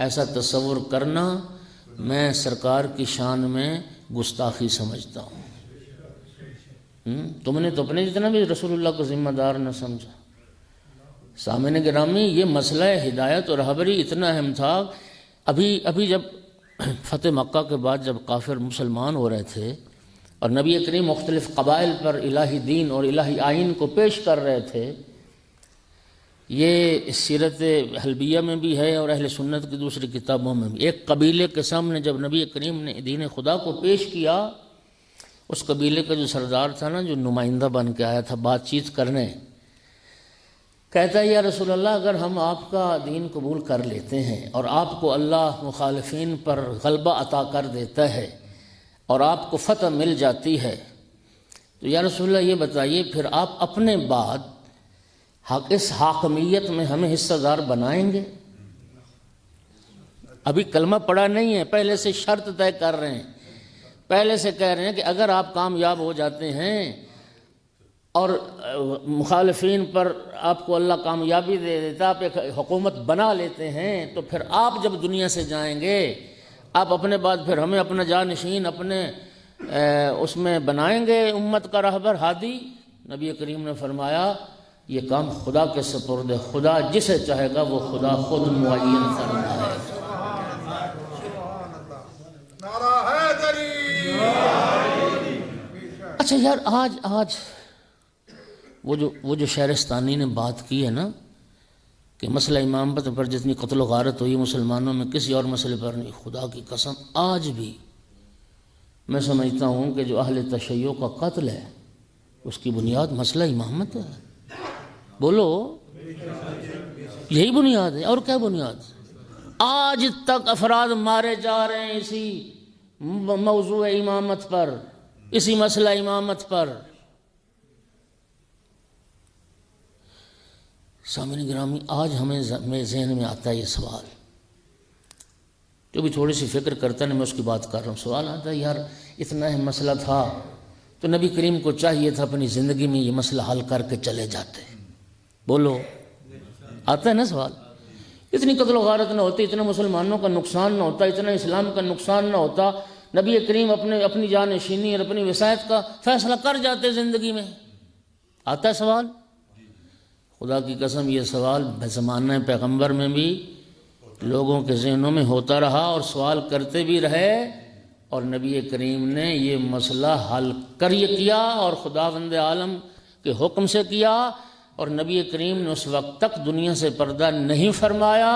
ایسا تصور کرنا میں سرکار کی شان میں گستاخی سمجھتا ہوں۔ تم نے تو اپنے جتنا بھی رسول اللہ کو ذمہ دار نہ سمجھا۔ سامعین گرامی، یہ مسئلہ ہدایت اور رہبری اتنا اہم تھا۔ ابھی جب فتح مکہ کے بعد جب کافر مسلمان ہو رہے تھے اور نبی کریم مختلف قبائل پر الہی دین اور الہی آئین کو پیش کر رہے تھے، یہ سیرت حلبیہ میں بھی ہے اور اہل سنت کی دوسری کتابوں میں بھی۔ ایک قبیلے کے سامنے جب نبی کریم نے دین خدا کو پیش کیا، اس قبیلے کا جو سردار تھا نا، جو نمائندہ بن کے آیا تھا بات چیت کرنے، کہتا ہے یا رسول اللہ، اگر ہم آپ کا دین قبول کر لیتے ہیں اور آپ کو اللہ مخالفین پر غلبہ عطا کر دیتا ہے اور آپ کو فتح مل جاتی ہے، تو یا رسول اللہ یہ بتائیے پھر آپ اپنے بعد اس حاکمیت میں ہمیں حصہ دار بنائیں گے؟ ابھی کلمہ پڑا نہیں ہے، پہلے سے شرط طے کر رہے ہیں، پہلے سے کہہ رہے ہیں کہ اگر آپ کامیاب ہو جاتے ہیں اور مخالفین پر آپ کو اللہ کامیابی دے دیتا، آپ ایک حکومت بنا لیتے ہیں، تو پھر آپ جب دنیا سے جائیں گے آپ اپنے بعد پھر ہمیں اپنا جانشین اپنے اس میں بنائیں گے، امت کا رہبر ہادی۔ نبی کریم نے فرمایا یہ کام خدا کے سپرد ہے، خدا جسے چاہے گا وہ خدا خود معین فرمائے گا۔ اچھا یار، آج وہ جو شہرستانی نے بات کی ہے نا کہ مسئلہ امامت پر جتنی قتل و غارت ہوئی مسلمانوں میں کسی اور مسئلے پر نہیں، خدا کی قسم آج بھی میں سمجھتا ہوں کہ جو اہل تشیع کا قتل ہے اس کی بنیاد مسئلہ امامت ہے۔ بولو، یہی بنیاد ہے، اور کیا بنیاد؟ آج تک افراد مارے جا رہے ہیں اسی موضوع امامت پر، اسی مسئلہ امامت پر۔ سامعین گرامی، آج ہمیں ذہن میں آتا ہے یہ سوال، جو بھی تھوڑی سی فکر کرتا ہے میں اس کی بات کر رہا ہوں، سوال آتا ہے یار اتنا اہم مسئلہ تھا تو نبی کریم کو چاہیے تھا اپنی زندگی میں یہ مسئلہ حل کر کے چلے جاتے۔ بولو، آتا ہے نا سوال؟ اتنی قتل و غارت نہ ہوتی، اتنا مسلمانوں کا نقصان نہ ہوتا، اتنا اسلام کا نقصان نہ ہوتا، نبی کریم اپنی جانشینی اور اپنی وصایت کا فیصلہ کر جاتے زندگی میں۔ آتا ہے سوال؟ خدا کی قسم یہ سوال زمانہ پیغمبر میں بھی لوگوں کے ذہنوں میں ہوتا رہا اور سوال کرتے بھی رہے، اور نبی کریم نے یہ مسئلہ حل کر یہ کیا اور خداوند عالم کے حکم سے کیا، اور نبی کریم نے اس وقت تک دنیا سے پردہ نہیں فرمایا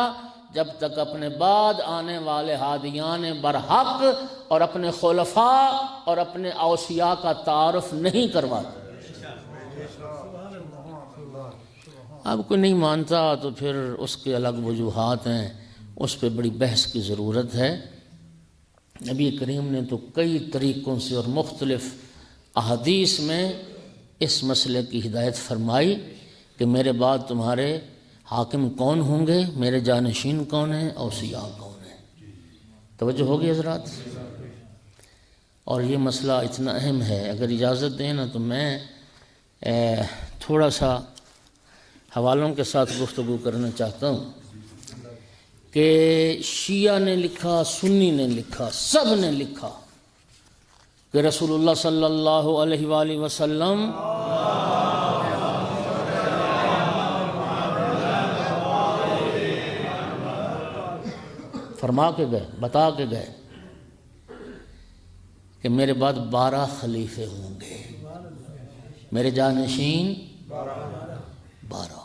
جب تک اپنے بعد آنے والے ہادیان برحق اور اپنے خلفاء اور اپنے اوصیاء کا تعارف نہیں کرواتا۔ اب کوئی نہیں مانتا تو پھر اس کے الگ وجوہات ہیں، اس پہ بڑی بحث کی ضرورت ہے۔ نبی کریم نے تو کئی طریقوں سے اور مختلف احادیث میں اس مسئلے کی ہدایت فرمائی کہ میرے بعد تمہارے حاکم کون ہوں گے، میرے جانشین کون ہیں، اوصیاء کون ہیں۔ توجہ ہوگی حضرات؟ اور یہ مسئلہ اتنا اہم ہے، اگر اجازت دیں نا تو میں تھوڑا سا حوالوں کے ساتھ گفتگو کرنا چاہتا ہوں کہ شیعہ نے لکھا، سنی نے لکھا، سب نے لکھا کہ رسول اللہ صلی اللہ علیہ وآلہ وسلم فرما کے گئے، بتا کے گئے کہ میرے بعد 12 خلیفے ہوں گے، میرے جانشین 12۔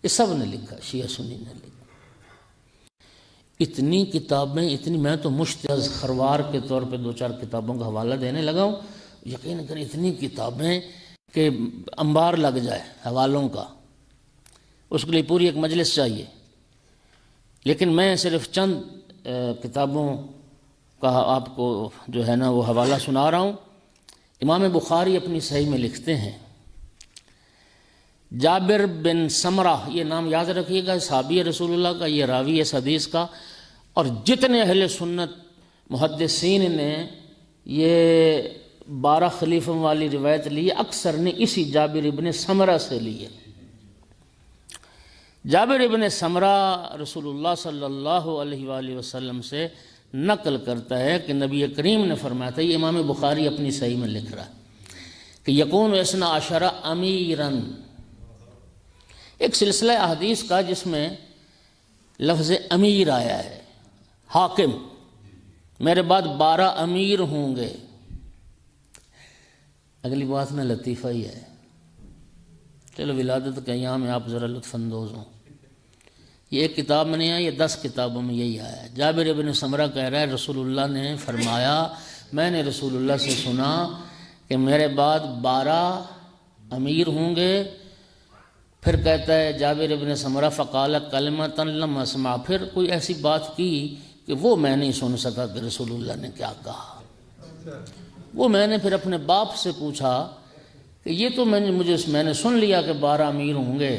یہ سب نے لکھا، شیعہ سنی نے لکھا۔ اتنی کتابیں، اتنی، میں تو مشتہر خروار کے طور پہ 2-4 کتابوں کا حوالہ دینے لگا ہوں، یقین کریں اتنی کتابیں کہ انبار لگ جائے حوالوں کا، اس کے لیے پوری ایک مجلس چاہیے۔ لیکن میں صرف چند کتابوں کا آپ کو جو ہے نا وہ حوالہ سنا رہا ہوں۔ امام بخاری اپنی صحیح میں لکھتے ہیں، جابر بن سمرہ، یہ نام یاد رکھیے گا، صحابی رسول اللہ کا، یہ راوی اس حدیث کا، اور جتنے اہل سنت محدثین نے یہ 12 خلیفوں والی روایت لی ہے، اکثر نے اسی جابر ابن سمرہ سے لی ہے۔ جابر ابن سمرہ رسول اللہ صلی اللہ علیہ وآلہ وسلم سے نقل کرتا ہے کہ نبی کریم نے فرمایا تھا، یہ امام بخاری اپنی صحیح میں لکھ رہا ہے کہ یکون 12 امیراً، ایک سلسلہ احادیث کا جس میں لفظ امیر آیا ہے، حاکم، میرے بعد 12 امیر ہوں گے۔ اگلی بات میں لطیفہ ہی ہے، چلو ولادت کے ایام میں آپ ذرا لطف اندوز ہوں۔ یہ ایک کتاب میں نہیں آیا، یہ 10 کتابوں میں یہی آیا ہے۔ جابر ابن سمرہ کہہ رہا ہے رسول اللہ نے فرمایا، میں نے رسول اللہ سے سنا کہ میرے بعد 12 امیر ہوں گے۔ پھر کہتا ہے جابر ابن سمرہ فقال کلمۃ لم اسمع، پھر کوئی ایسی بات کی کہ وہ میں نہیں سن سکا کہ رسول اللہ نے کیا کہا۔ وہ میں نے پھر اپنے باپ سے پوچھا کہ یہ تو میں نے سن لیا کہ 12 امیر ہوں گے،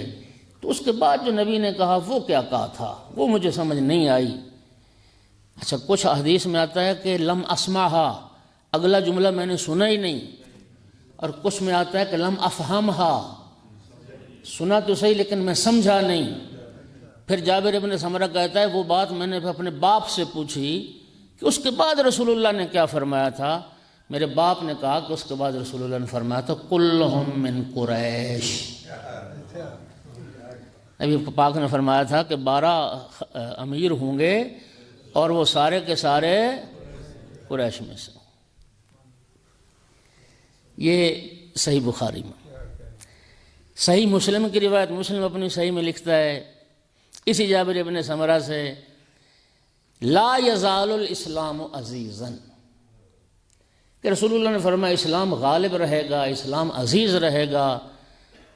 تو اس کے بعد جو نبی نے کہا وہ کیا کہا تھا وہ مجھے سمجھ نہیں آئی۔ اچھا، کچھ حدیث میں آتا ہے کہ لم اسمعھا، اگلا جملہ میں نے سنا ہی نہیں، اور کچھ میں آتا ہے کہ لم افہمھا، سنا تو صحیح لیکن میں سمجھا نہیں۔ پھر جابر ابن سمرہ کہتا ہے وہ بات میں نے اپنے باپ سے پوچھی کہ اس کے بعد رسول اللہ نے کیا فرمایا تھا۔ میرے باپ نے کہا کہ اس کے بعد رسول اللہ نے فرمایا تھا کلہم من قریش، نبی پاک نے فرمایا تھا کہ 12 امیر ہوں گے اور وہ سارے کے سارے قریش میں سے۔ یہ صحیح بخاری میں۔ صحیح مسلم کی روایت، مسلم اپنی صحیح میں لکھتا ہے اسی جابر ابن سمرہ سے، لا یزال الاسلام عزیزاً، کہ رسول اللہ نے فرمایا اسلام غالب رہے گا، اسلام عزیز رہے گا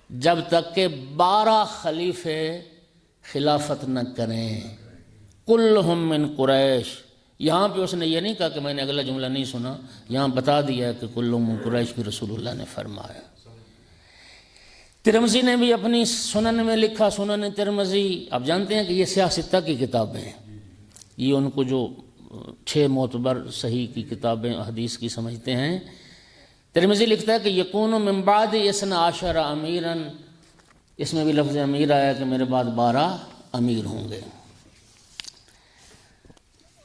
جب تک کہ 12 خلیفے خلافت نہ کریں، کلہم من قریش۔ یہاں پہ اس نے یہ نہیں کہا کہ میں نے اگلا جملہ نہیں سنا، یہاں بتا دیا کہ کلہم من قریش بھی رسول اللہ نے فرمایا۔ ترمذی نے بھی اپنی سنن میں لکھا، سنن ترمذی، آپ جانتے ہیں کہ یہ سیاہ ستہ کی کتابیں ہیں، یہ ان کو جو 6 معتبر صحیح کی کتابیں حدیث کی سمجھتے ہیں۔ ترمذی لکھتا ہے کہ یکون من بعد 12 امیراً، اس میں بھی لفظ امیر آیا کہ میرے بعد 12 امیر ہوں گے۔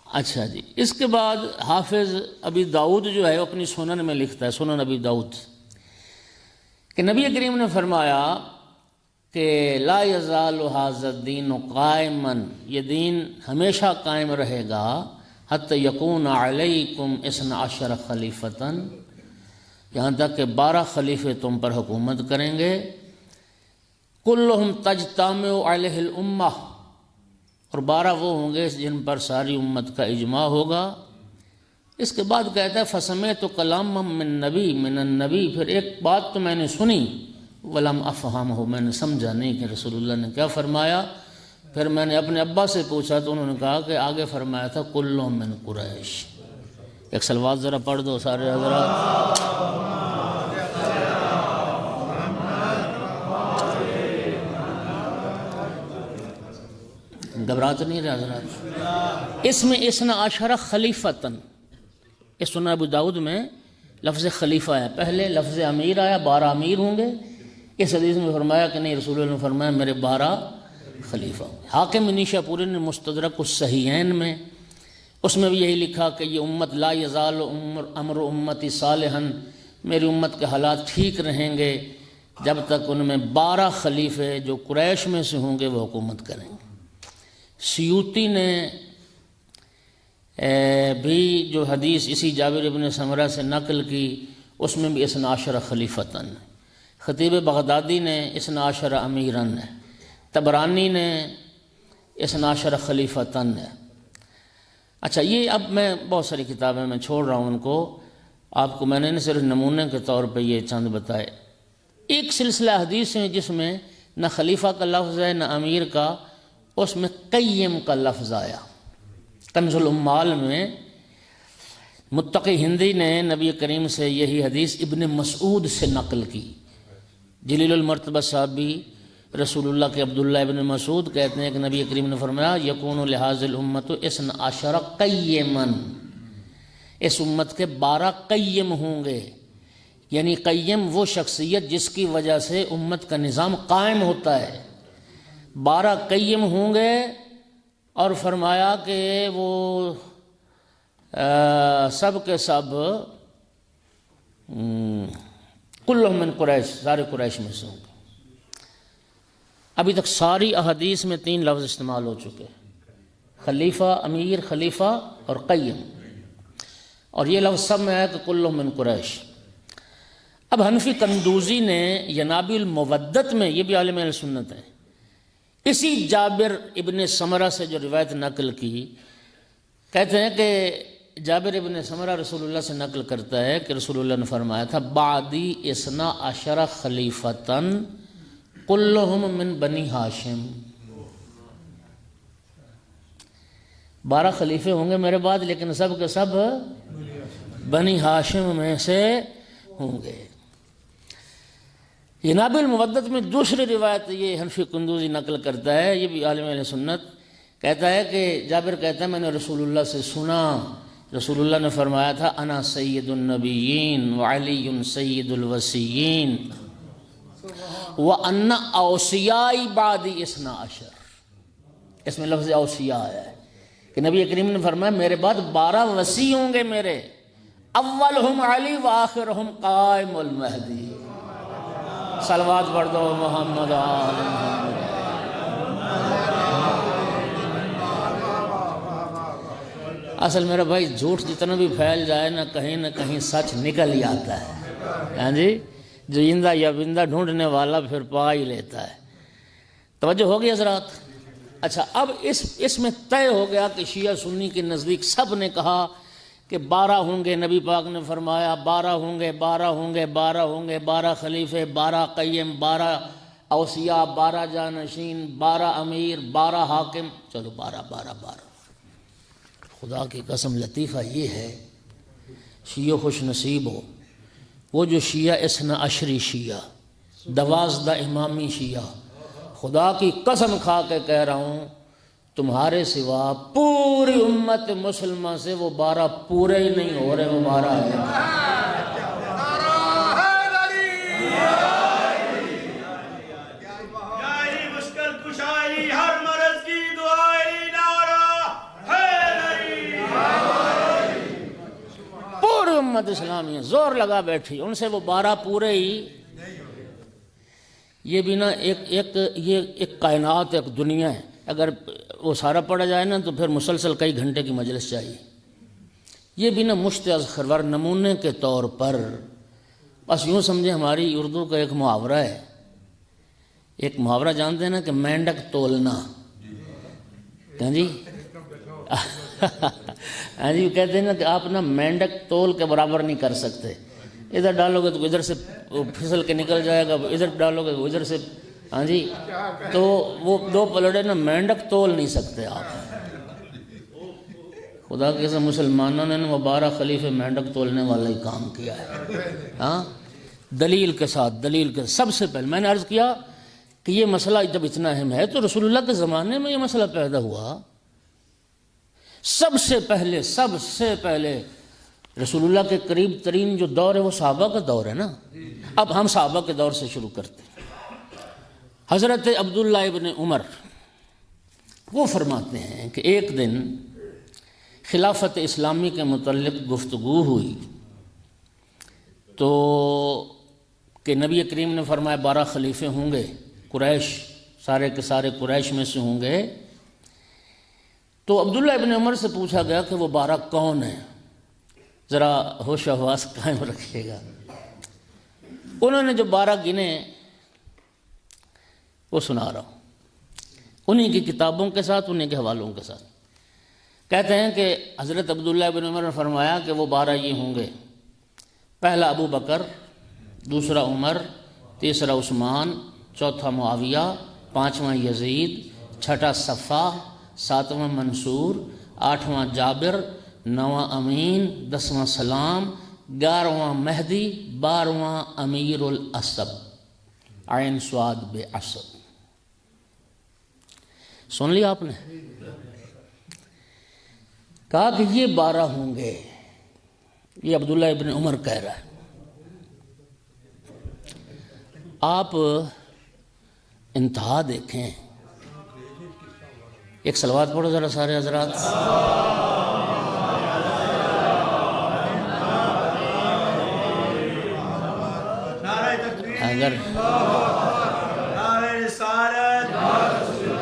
اچھا جی، اس کے بعد حافظ ابی داؤد جو ہے اپنی سنن میں لکھتا ہے، سنن ابی داؤد، کہ نبی کریم نے فرمایا کہ لا یزال ھذا الدین قائما، یہ دین ہمیشہ قائم رہے گا، حتی یکون علیکم 12 خلیفتاً، یہاں تک کہ 12 خلیفے تم پر حکومت کریں گے، کلہم تجتمع علیہ الامہ، اور 12 وہ ہوں گے جن پر ساری امت کا اجماع ہوگا۔ اس کے بعد کہتا ہے فسمعت کلاما من النبی، پھر ایک بات تو میں نے سنی، ولم افہمہ، میں نے سمجھا نہیں کہ رسول اللہ نے کیا فرمایا۔ پھر میں نے اپنے ابا سے پوچھا تو انہوں نے کہا کہ آگے فرمایا تھا کلہم من قریش۔ ایک صلوات ذرا پڑھ دو سارے حضرات۔ گھبرات نہیں رہے حضرات؟ اس میں 12 خلیفتاً، اس سنن ابو داؤد میں لفظ خلیفہ ہے، پہلے لفظ امیر آیا، 12 امیر ہوں گے۔ اس حدیث میں فرمایا کہ نہیں، رسول اللہ نے فرمایا میرے 12 خلیفہ ہوں گے۔ حاکم نیشا پوری نے مستدرک الصحیحین میں اس میں بھی یہی لکھا کہ یہ امت لا یزال امر امتی صالحا، میری امت کے حالات ٹھیک رہیں گے جب تک ان میں 12 خلیفے جو قریش میں سے ہوں گے وہ حکومت کریں گے۔ سیوطی نے بھی جو حدیث اسی جابر ابن سمرہ سے نقل کی اس میں بھی 12 خلیفتاً، خطیب بغدادی نے 12 امیراً ہے، طبرانی نے 12 خلیفتاً ہے۔ اچھا یہ اب میں بہت ساری کتابیں میں چھوڑ رہا ہوں ان کو، آپ کو میں نے صرف نمونے کے طور پہ یہ چند بتائے۔ ایک سلسلہ حدیث ہیں جس میں نہ خلیفہ کا لفظ ہے نہ امیر کا، اس میں قیم کا لفظ آیا۔ کنز العمال میں متقی ہندی نے نبی کریم سے یہی حدیث ابن مسعود سے نقل کی۔ جلیل المرتبہ صحابی رسول اللہ کے عبداللہ ابن مسعود کہتے ہیں کہ نبی کریم نے فرمایا یکون لہذ الامت 12 قیما، اس امت کے 12 قیم ہوں گے، یعنی قیم وہ شخصیت جس کی وجہ سے امت کا نظام قائم ہوتا ہے۔ 12 قیم ہوں گے، اور فرمایا کہ وہ سب کے سب کلہم من قریش، سارے قریش میں سے ہوں گے۔ ابھی تک ساری احادیث میں 3 لفظ استعمال ہو چکے، خلیفہ، امیر، خلیفہ اور قیم، اور یہ لفظ سب میں ہے کہ کلہم من قریش۔ اب حنفی قندوزی نے ینابی المودت میں، یہ بھی عالم اہل سنت ہیں، اسی جابر ابن سمرہ سے جو روایت نقل کی، کہتے ہیں کہ جابر ابن سمرہ رسول اللہ سے نقل کرتا ہے کہ رسول اللہ نے فرمایا تھا بعدی 12 خلیفتاً کلہم من بنی ہاشم، 12 خلیفے ہوں گے میرے بعد، لیکن سب کے سب بنی ہاشم میں سے ہوں گے۔ یناب المودت میں دوسری روایت یہ حنفی قندوزی نقل کرتا ہے، یہ بھی عالم اہل سنت، کہتا ہے کہ جابر کہتا ہے میں نے رسول اللہ سے سنا، رسول اللہ نے فرمایا تھا انا سید النبیین وعلی سید الوصیین وَأَنَّ أَوْصِيَاءِ بَعْدِ 12، اس میں لفظ اوصیاء ہے کہ نبی کریم نے فرمایا میرے بعد 12 وصی ہوں گے میرے، اولہم علی وآخرہم قائم المہدی، صلوات پڑھ دو محمد آل محمد۔ اصل میرا بھائی جھوٹ جتنا بھی پھیل جائے نہ کہیں سچ نکل ہی آتا ہے، ہاں جی، جو زندہ یا بندہ ڈھونڈنے والا پھر پا ہی لیتا ہے۔ توجہ ہوگی حضرات؟ اچھا اب اس میں طے ہو گیا کہ شیعہ سنی کے نزدیک سب نے کہا کہ 12 ہوں گے، نبی پاک نے فرمایا 12 ہوں گے، 12 ہوں گے، 12 ہوں گے، 12 خلیفے، 12 قیم، 12 اوصیاء، 12 جانشین، 12 امیر، 12 حاکم، چلو 12 12 12۔ خدا کی قسم لطیفہ یہ ہے، شیعہ خوش نصیب ہو، وہ جو شیعہ 12 شیعہ، 12 امامی شیعہ، خدا کی قسم کھا کے کہہ رہا ہوں تمہارے سوا پوری امت مسلمہ سے وہ 12 پورے ہی نہیں ہو رہے، وہ 12 ہے۔ پوری امت اسلامی زور لگا بیٹھی، ان سے وہ 12 پورے ہی۔ یہ بھی نا ایک کائنات، ایک دنیا ہے، اگر وہ سارا پڑھا جائے نا تو پھر مسلسل کئی گھنٹے کی مجلس چاہیے۔ یہ بھی نا مشت اذخر نمونے کے طور پر بس یوں سمجھیں، ہماری اردو کا ایک محاورہ ہے، ایک محاورہ جانتے ہیں نا کہ مینڈک تولنا، ہاں جی ہاں جی، کہتے ہیں نا کہ آپ نا مینڈک تول کے برابر نہیں کر سکتے، ادھر ڈالو گے تو ادھر سے پھسل کے نکل جائے گا، ادھر ڈالو گے تو ادھر سے، ہاں جی، تو وہ 2 پلڑے نا مینڈک تول نہیں سکتے آپ۔ خدا کے سے مسلمانوں نے وہ 12 خلیفے مینڈک تولنے والا ہی کام کیا ہے، ہاں، دلیل کے ساتھ۔ سب سے پہلے میں نے عرض کیا کہ یہ مسئلہ جب اتنا اہم ہے تو رسول اللہ کے زمانے میں یہ مسئلہ پیدا ہوا، سب سے پہلے رسول اللہ کے قریب ترین جو دور ہے وہ صحابہ کا دور ہے نا۔ اب ہم صحابہ کے دور سے شروع کرتے ہیں۔ حضرت عبداللہ ابن عمر وہ فرماتے ہیں کہ ایک دن خلافت اسلامی کے متعلق گفتگو ہوئی تو کہ نبی کریم نے فرمایا 12 خلیفے ہوں گے، قریش سارے کے سارے قریش میں سے ہوں گے۔ تو عبداللہ ابن عمر سے پوچھا گیا کہ وہ 12 کون ہیں، ذرا ہوش و حواس قائم رکھیے گا۔ انہوں نے جو 12 گنے وہ سنا رہا ہوں، انہی کی کتابوں کے ساتھ، انہی کے حوالوں کے ساتھ۔ کہتے ہیں کہ حضرت عبداللہ ابن عمر نے فرمایا کہ وہ 12 یہ ہوں گے: پہلا ابو بکر، دوسرا عمر، تیسرا عثمان، چوتھا معاویہ، پانچواں یزید، چھٹا صفا، ساتواں منصور، آٹھواں جابر، نواں امین، 10واں سلام، 11واں مہدی، 12واں امیر الاسب، عین سواد بے عصب۔ سن لیا آپ نے؟ کہا کہ یہ 12 ہوں گے، یہ عبداللہ ابن عمر کہہ رہا ہے۔ آپ انتہا دیکھیں، ایک صلوات پڑھو ذرا سارے حضرات۔ نعرہ تکبیر، اگر نعرہ رسالت،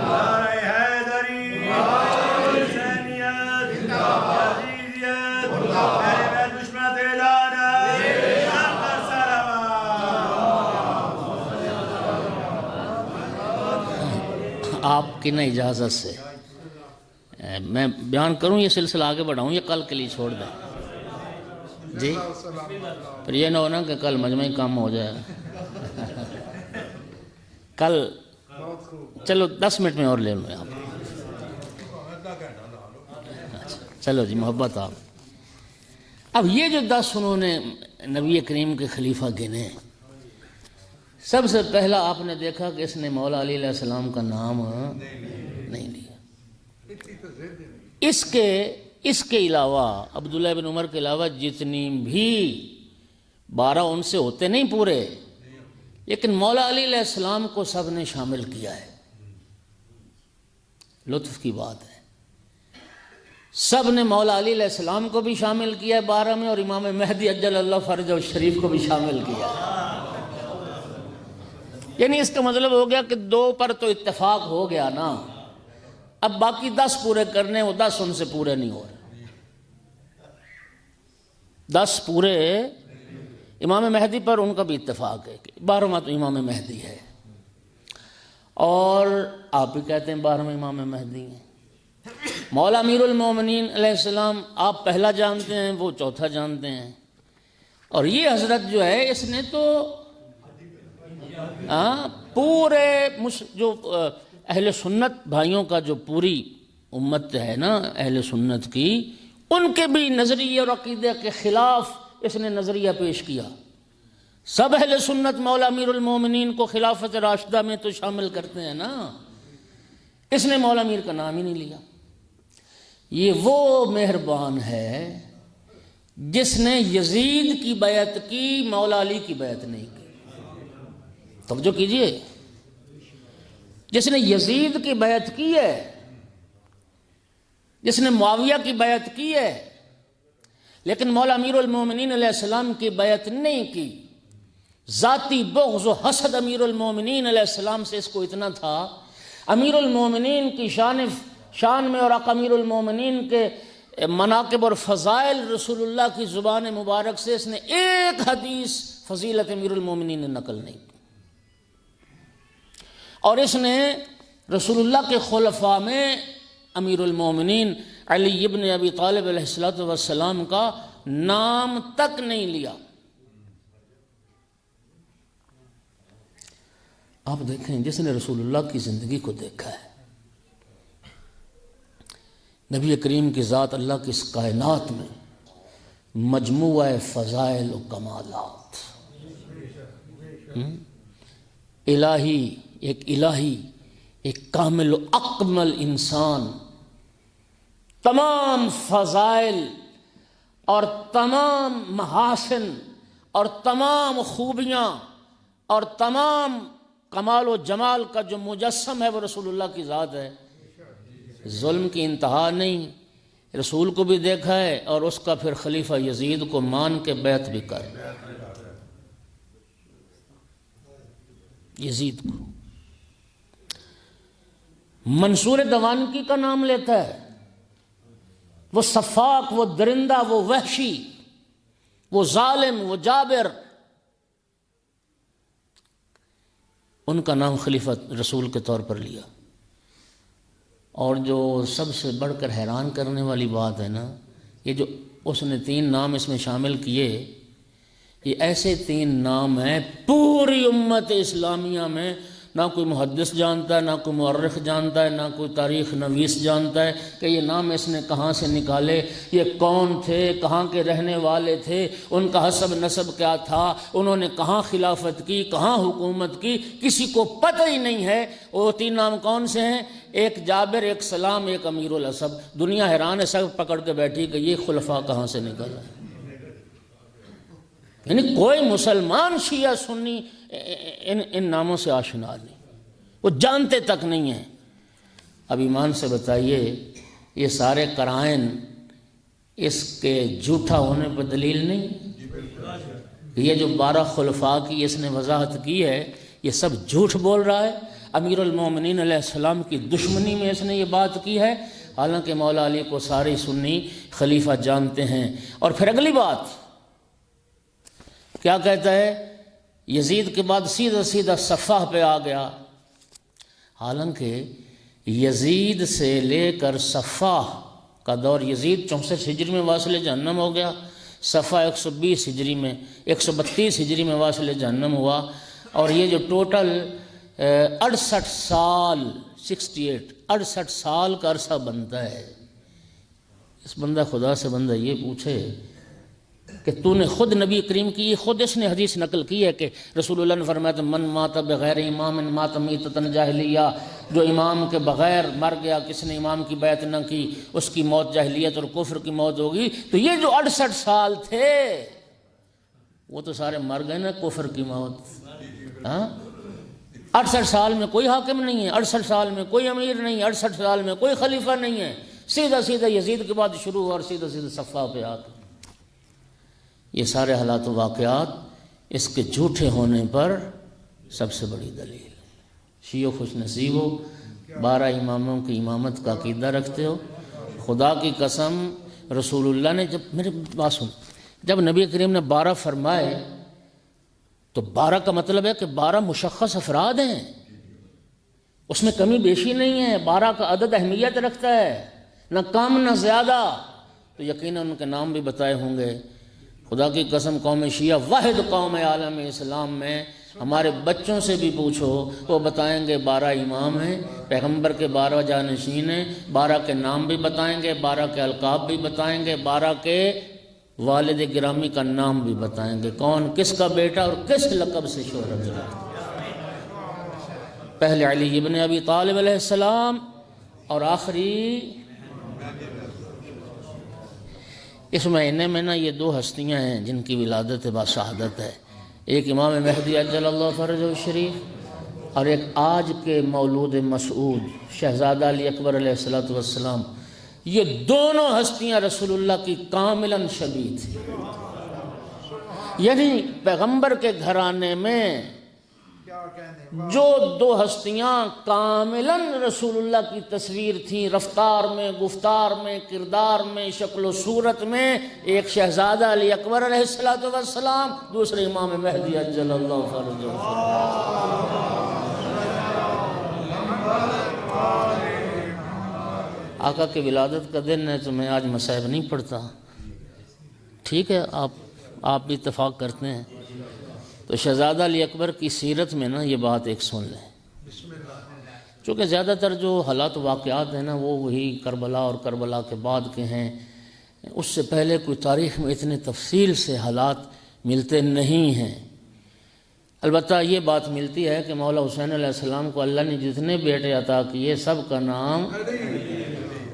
نعرہ حیدری، حسینیت، یزیدیت، اہل بیت دشمنت اعلان، شرط سلوات۔ آپ کی نہ اجازت سے میں بیان کروں، یہ سلسلہ آگے بڑھاؤں، یہ کل کے لیے چھوڑ دیں جی، پھر یہ نہ ہونا کہ کل مجمعی کام ہو جائے۔ کل چلو 10 منٹ میں اور لے لوں آپ، چلو جی محبت آپ۔ اب یہ جو 10 انہوں نے نبی کریم کے خلیفہ گنے، سب سے پہلا آپ نے دیکھا کہ اس نے مولا علی علیہ السلام کا نام نہیں لیا۔ اس کے علاوہ عبداللہ بن عمر کے علاوہ جتنی بھی 12 ان سے ہوتے نہیں پورے، لیکن مولا علی علیہ السلام کو سب نے شامل کیا ہے۔ لطف کی بات ہے، سب نے مولا علی علیہ السلام کو بھی شامل کیا ہے 12 میں، اور امام مہدی عجل اللہ فرجہ الشریف کو بھی شامل کیا ہے۔ یعنی اس کا مطلب ہو گیا کہ 2 پر تو اتفاق ہو گیا نا، اب باقی 10 پورے کرنے، وہ 10 ان سے پورے نہیں ہو رہے۔ 10 پورے امام مہدی پر ان کا بھی اتفاق ہے کہ 12واں تو امام مہدی ہے، اور آپ بھی کہتے ہیں 12واں امام مہدی ہیں۔ مولا امیر المومنین علیہ السلام آپ پہلا جانتے ہیں، وہ چوتھا جانتے ہیں، اور یہ حضرت جو ہے اس نے تو پورے جو اہل سنت بھائیوں کا جو پوری امت ہے نا اہل سنت کی، ان کے بھی نظریے اور عقیدے کے خلاف اس نے نظریہ پیش کیا۔ سب اہل سنت مولا امیر المومنین کو خلافت راشدہ میں تو شامل کرتے ہیں نا، اس نے مولا امیر کا نام ہی نہیں لیا۔ یہ وہ مہربان ہے جس نے یزید کی بیعت کی، مولا علی کی بیعت نہیں کی۔ توجہ کیجئے، جس نے یزید کی بیعت کی ہے، جس نے معاویہ کی بیعت کی ہے، لیکن مولا امیر المومنین علیہ السلام کی بیعت نہیں کی۔ ذاتی بغض و حسد امیر المومنین علیہ السلام سے اس کو اتنا تھا، امیر المومنین کی شان میں اور آقا امیر المومنین کے مناقب اور فضائل رسول اللہ کی زبان مبارک سے اس نے ایک حدیث فضیلت امیر المومنین نے نقل نہیں کی، اور اس نے رسول اللہ کے خلفاء میں امیر المومنین علی ابن ابی طالب علیہ السلام کا نام تک نہیں لیا۔ آپ دیکھیں، جس نے رسول اللہ کی زندگی کو دیکھا ہے، نبی کریم کی ذات اللہ کی اس کائنات میں مجموعہ فضائل و کمالات، الہی ایک کامل و اکمل انسان، تمام فضائل اور تمام محاسن اور تمام خوبیاں اور تمام کمال و جمال کا جو مجسم ہے وہ رسول اللہ کی ذات ہے۔ ظلم کی انتہا نہیں، رسول کو بھی دیکھا ہے اور اس کا پھر خلیفہ یزید کو مان کے بیعت بھی کر، یزید کو منصور دوانکی کا نام لیتا ہے، وہ سفاک، وہ درندہ، وہ وحشی، وہ ظالم، وہ جابر، ان کا نام خلیفہ رسول کے طور پر لیا۔ اور جو سب سے بڑھ کر حیران کرنے والی بات ہے نا، یہ جو اس نے 3 نام اس میں شامل کیے، یہ ایسے 3 نام ہیں پوری امت اسلامیہ میں نہ کوئی محدث جانتا ہے، نہ کوئی مورخ جانتا ہے، نہ کوئی تاریخ نویس جانتا ہے کہ یہ نام اس نے کہاں سے نکالے، یہ کون تھے، کہاں کے رہنے والے تھے، ان کا حسب نسب کیا تھا، انہوں نے کہاں خلافت کی، کہاں حکومت کی، کسی کو پتہ ہی نہیں ہے۔ وہ 3 نام کون سے ہیں؟ ایک جابر، ایک سلام، ایک امیر الاسب۔ دنیا حیران ہے، سب پکڑ کے بیٹھی کہ یہ خلفاء کہاں سے نکلا ہے۔ یعنی کوئی مسلمان شیعہ سنی ان ناموں سے آشنا نہیں، وہ جانتے تک نہیں ہیں۔ اب ایمان سے بتائیے، یہ سارے قرائن اس کے جھوٹا ہونے پر دلیل نہیں؟ یہ جو 12 خلفاء کی اس نے وضاحت کی ہے، یہ سب جھوٹ بول رہا ہے۔ امیر المومنین علیہ السلام کی دشمنی میں اس نے یہ بات کی ہے، حالانکہ مولا علی کو سارے سنی خلیفہ جانتے ہیں۔ اور پھر اگلی بات کیا کہتا ہے؟ یزید کے بعد سیدھا سیدھا صفح پہ آ گیا، حالانکہ یزید سے لے کر صفح کا دور، یزید 64 ہجری میں واصل جہنم ہو گیا، صفح 120 ہجری میں 132 ہجری میں واصل جہنم ہوا، اور یہ جو ٹوٹل 68 سال 68 سال کا عرصہ بنتا ہے۔ اس بندہ خدا سے بندہ یہ پوچھے کہ تو نے خود نبی کریم کی، خود اس نے حدیث نقل کی ہے کہ رسول اللہ نے فرمایا من مات بغیر امام مات میتۃ جاہلیہ، جو امام کے بغیر مر گیا، کس نے امام کی بیعت نہ کی، اس کی موت جاہلیت اور کفر کی موت ہوگی۔ تو یہ جو 68 سال تھے وہ تو سارے مر گئے نا کفر کی موت۔ 68 سال میں کوئی حاکم نہیں ہے، 68 سال میں کوئی امیر نہیں، 68 سال میں کوئی خلیفہ نہیں ہے، سیدھا سیدھا یزید کے بعد شروع ہوا اور سیدھا سیدھا صفحہ پہ آ کے یہ سارے حالات و واقعات اس کے جھوٹے ہونے پر سب سے بڑی دلیل۔ شیعہ خوش نصیب ہو، 12 اماموں کی امامت کا عقیدہ رکھتے ہو، خدا کی قسم رسول اللہ نے میرے بات سن، جب نبی کریم نے 12 فرمائے تو 12 کا مطلب ہے کہ 12 مشخص افراد ہیں، اس میں کمی بیشی نہیں ہے۔ 12 کا عدد اہمیت رکھتا ہے، نہ کم نہ زیادہ، تو یقیناً ان کے نام بھی بتائے ہوں گے۔ خدا کی قسم قوم شیعہ واحد قوم عالم اسلام میں، ہمارے بچوں سے بھی پوچھو وہ بتائیں گے 12 امام ہیں، پیغمبر کے 12 جانشین ہیں، 12 کے نام بھی بتائیں گے، 12 کے القاب بھی بتائیں گے، 12 کے والد گرامی کا نام بھی بتائیں گے، کون کس کا بیٹا اور کس لقب سے شہرت ہے۔ پہلے علی ابن ابی طالب علیہ السلام اور آخری اس مہینے میں نا یہ 2 ہستیاں ہیں جن کی ولادت باشہادت ہے، ایک امام مہدی عجل اللہ فرجہ الشریف اور ایک آج کے مولود مسعود شہزادہ علی اکبر علیہ السلام۔ یہ دونوں ہستیاں رسول اللہ کی کاملاً شبیہ تھیں، یعنی پیغمبر کے گھرانے میں جو 2 ہستیاں کاملاً رسول اللہ کی تصویر تھیں، رفتار میں، گفتار میں، کردار میں، شکل و صورت میں، ایک شہزادہ علی اکبر علیہ السلام، دوسرے امام مہدی عجل اللہ فرجہ۔ آقا کی ولادت کا دن ہے تو میں آج مصائب نہیں پڑھتا، ٹھیک ہے، آپ بھی اتفاق کرتے ہیں، تو شہزادہ علی اکبر کی سیرت میں نا یہ بات ایک سن لیں، چونکہ زیادہ تر جو حالات و واقعات ہیں نا وہ وہی کربلا اور کربلا کے بعد کے ہیں، اس سے پہلے کوئی تاریخ میں اتنے تفصیل سے حالات ملتے نہیں ہیں۔ البتہ یہ بات ملتی ہے کہ مولا حسین علیہ السلام کو اللہ نے جتنے بیٹے عطا کیے سب کا نام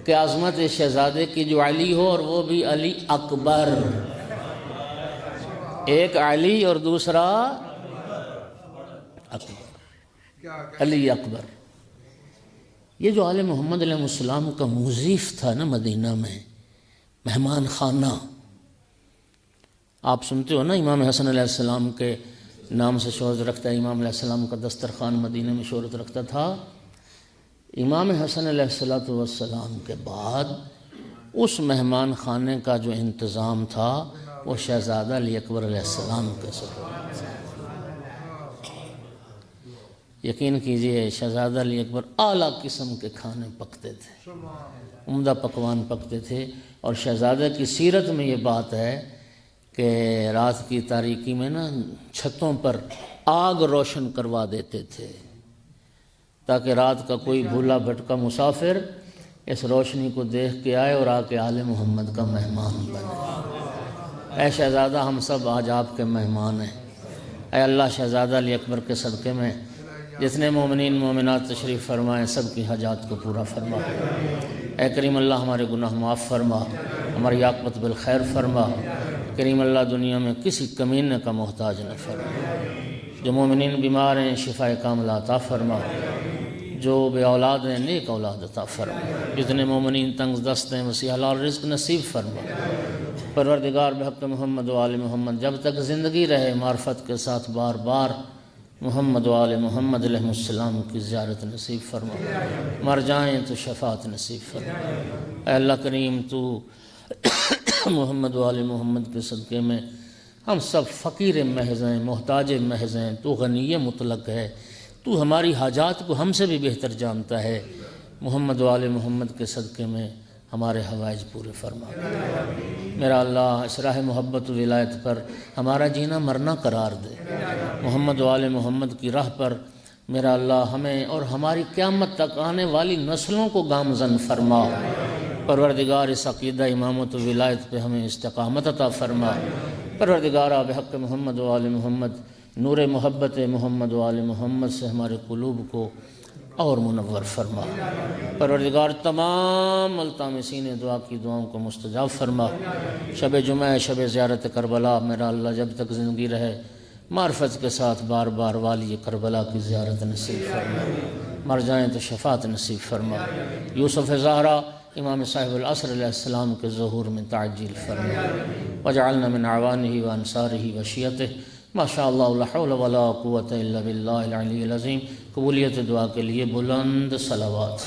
کہ عظمت شہزادے کی جو علی ہو اور وہ بھی علی اکبر، ایک علی اور دوسرا اکبر، علی اکبر، یہ جو آل محمد علیہ السلام کا مضیف تھا نا مدینہ میں، مہمان خانہ، آپ سنتے ہو نا امام حسن علیہ السلام کے نام سے شہرت رکھتا ہے، امام علیہ السلام کا دسترخوان مدینہ میں شہرت رکھتا تھا۔ امام حسن علیہ السلام کے بعد اس مہمان خانے کا جو انتظام تھا وہ شہزادہ علی اکبر علیہ السلام کے ساتھ تھا۔ یقین کیجئے شہزادہ علی اکبر اعلیٰ قسم کے کھانے پکتے تھے، عمدہ پکوان پکتے تھے، اور شہزادہ کی سیرت میں یہ بات ہے کہ رات کی تاریکی میں نا چھتوں پر آگ روشن کروا دیتے تھے تاکہ رات کا کوئی بھولا بھٹکا مسافر اس روشنی کو دیکھ کے آئے اور آ کے آل محمد کا مہمان بنے۔ اے شہزادہ ہم سب آج آپ کے مہمان ہیں، اے اللہ شہزادہ علی اکبر کے صدقے میں جتنے مومنین مومنات تشریف فرمائیں سب کی حاجات کو پورا فرما۔ اے کریم اللہ ہمارے گناہ معاف فرما، ہماری عاقبت بالخیر فرما۔ کریم اللہ دنیا میں کسی کمینے کا محتاج نہ فرما۔ جو مومنین بیمار ہیں شفاء کاملہ عطا فرما، جو بے اولاد ہیں نیک اولاد عطا فرما، جتنے مومنین تنگ دست ہیں وسیع حلال رزق نصیب فرما۔ پروردگار بحق محمد و آل محمد جب تک زندگی رہے معرفت کے ساتھ بار بار محمد و آل محمد علیہ السلام کی زیارت نصیب فرما، مر جائیں تو شفاعت نصیب فرما۔ اے اللہ کریم تو محمد و آل محمد کے صدقے میں ہم سب فقیر محض ہیں، محتاج محض ہیں، تو غنی مطلق ہے، تو ہماری حاجات کو ہم سے بھی بہتر جانتا ہے۔ محمد و آل محمد کے صدقے میں ہمارے حوائج پورے فرما۔ میرا اللہ اس راہ محبت و ولایت پر ہمارا جینا مرنا قرار دے۔ محمد و آل محمد کی راہ پر میرا اللہ ہمیں اور ہماری قیامت تک آنے والی نسلوں کو گامزن فرما۔ پروردگار اس عقیدہ امامت و ولایت پہ ہمیں استقامت عطا فرما۔ پروردگارہ بحق محمد و آل محمد نور محبت محمد و آل محمد سے ہمارے قلوب کو اور منور فرما۔ پروردگار تمام التامسین دعا کی دعاؤں کو مستجاب فرما۔ شب جمعہ شب زیارت کربلا میرا اللہ جب تک زندگی رہے معرفت کے ساتھ بار بار والی کربلا کی زیارت نصیب فرما، مر جائیں تو شفاعت نصیب فرما۔ یوسف زہرا امام صاحب العصر علیہ السلام کے ظہور میں تعجیل فرما، وجعلنا من اعوانہ وانصارہ وشیعتہ۔ ما شاء اللہ لا حول ولا قوة الا باللہ العلی العظیم۔ قبولیت دعا کے لیے بلند صلوات۔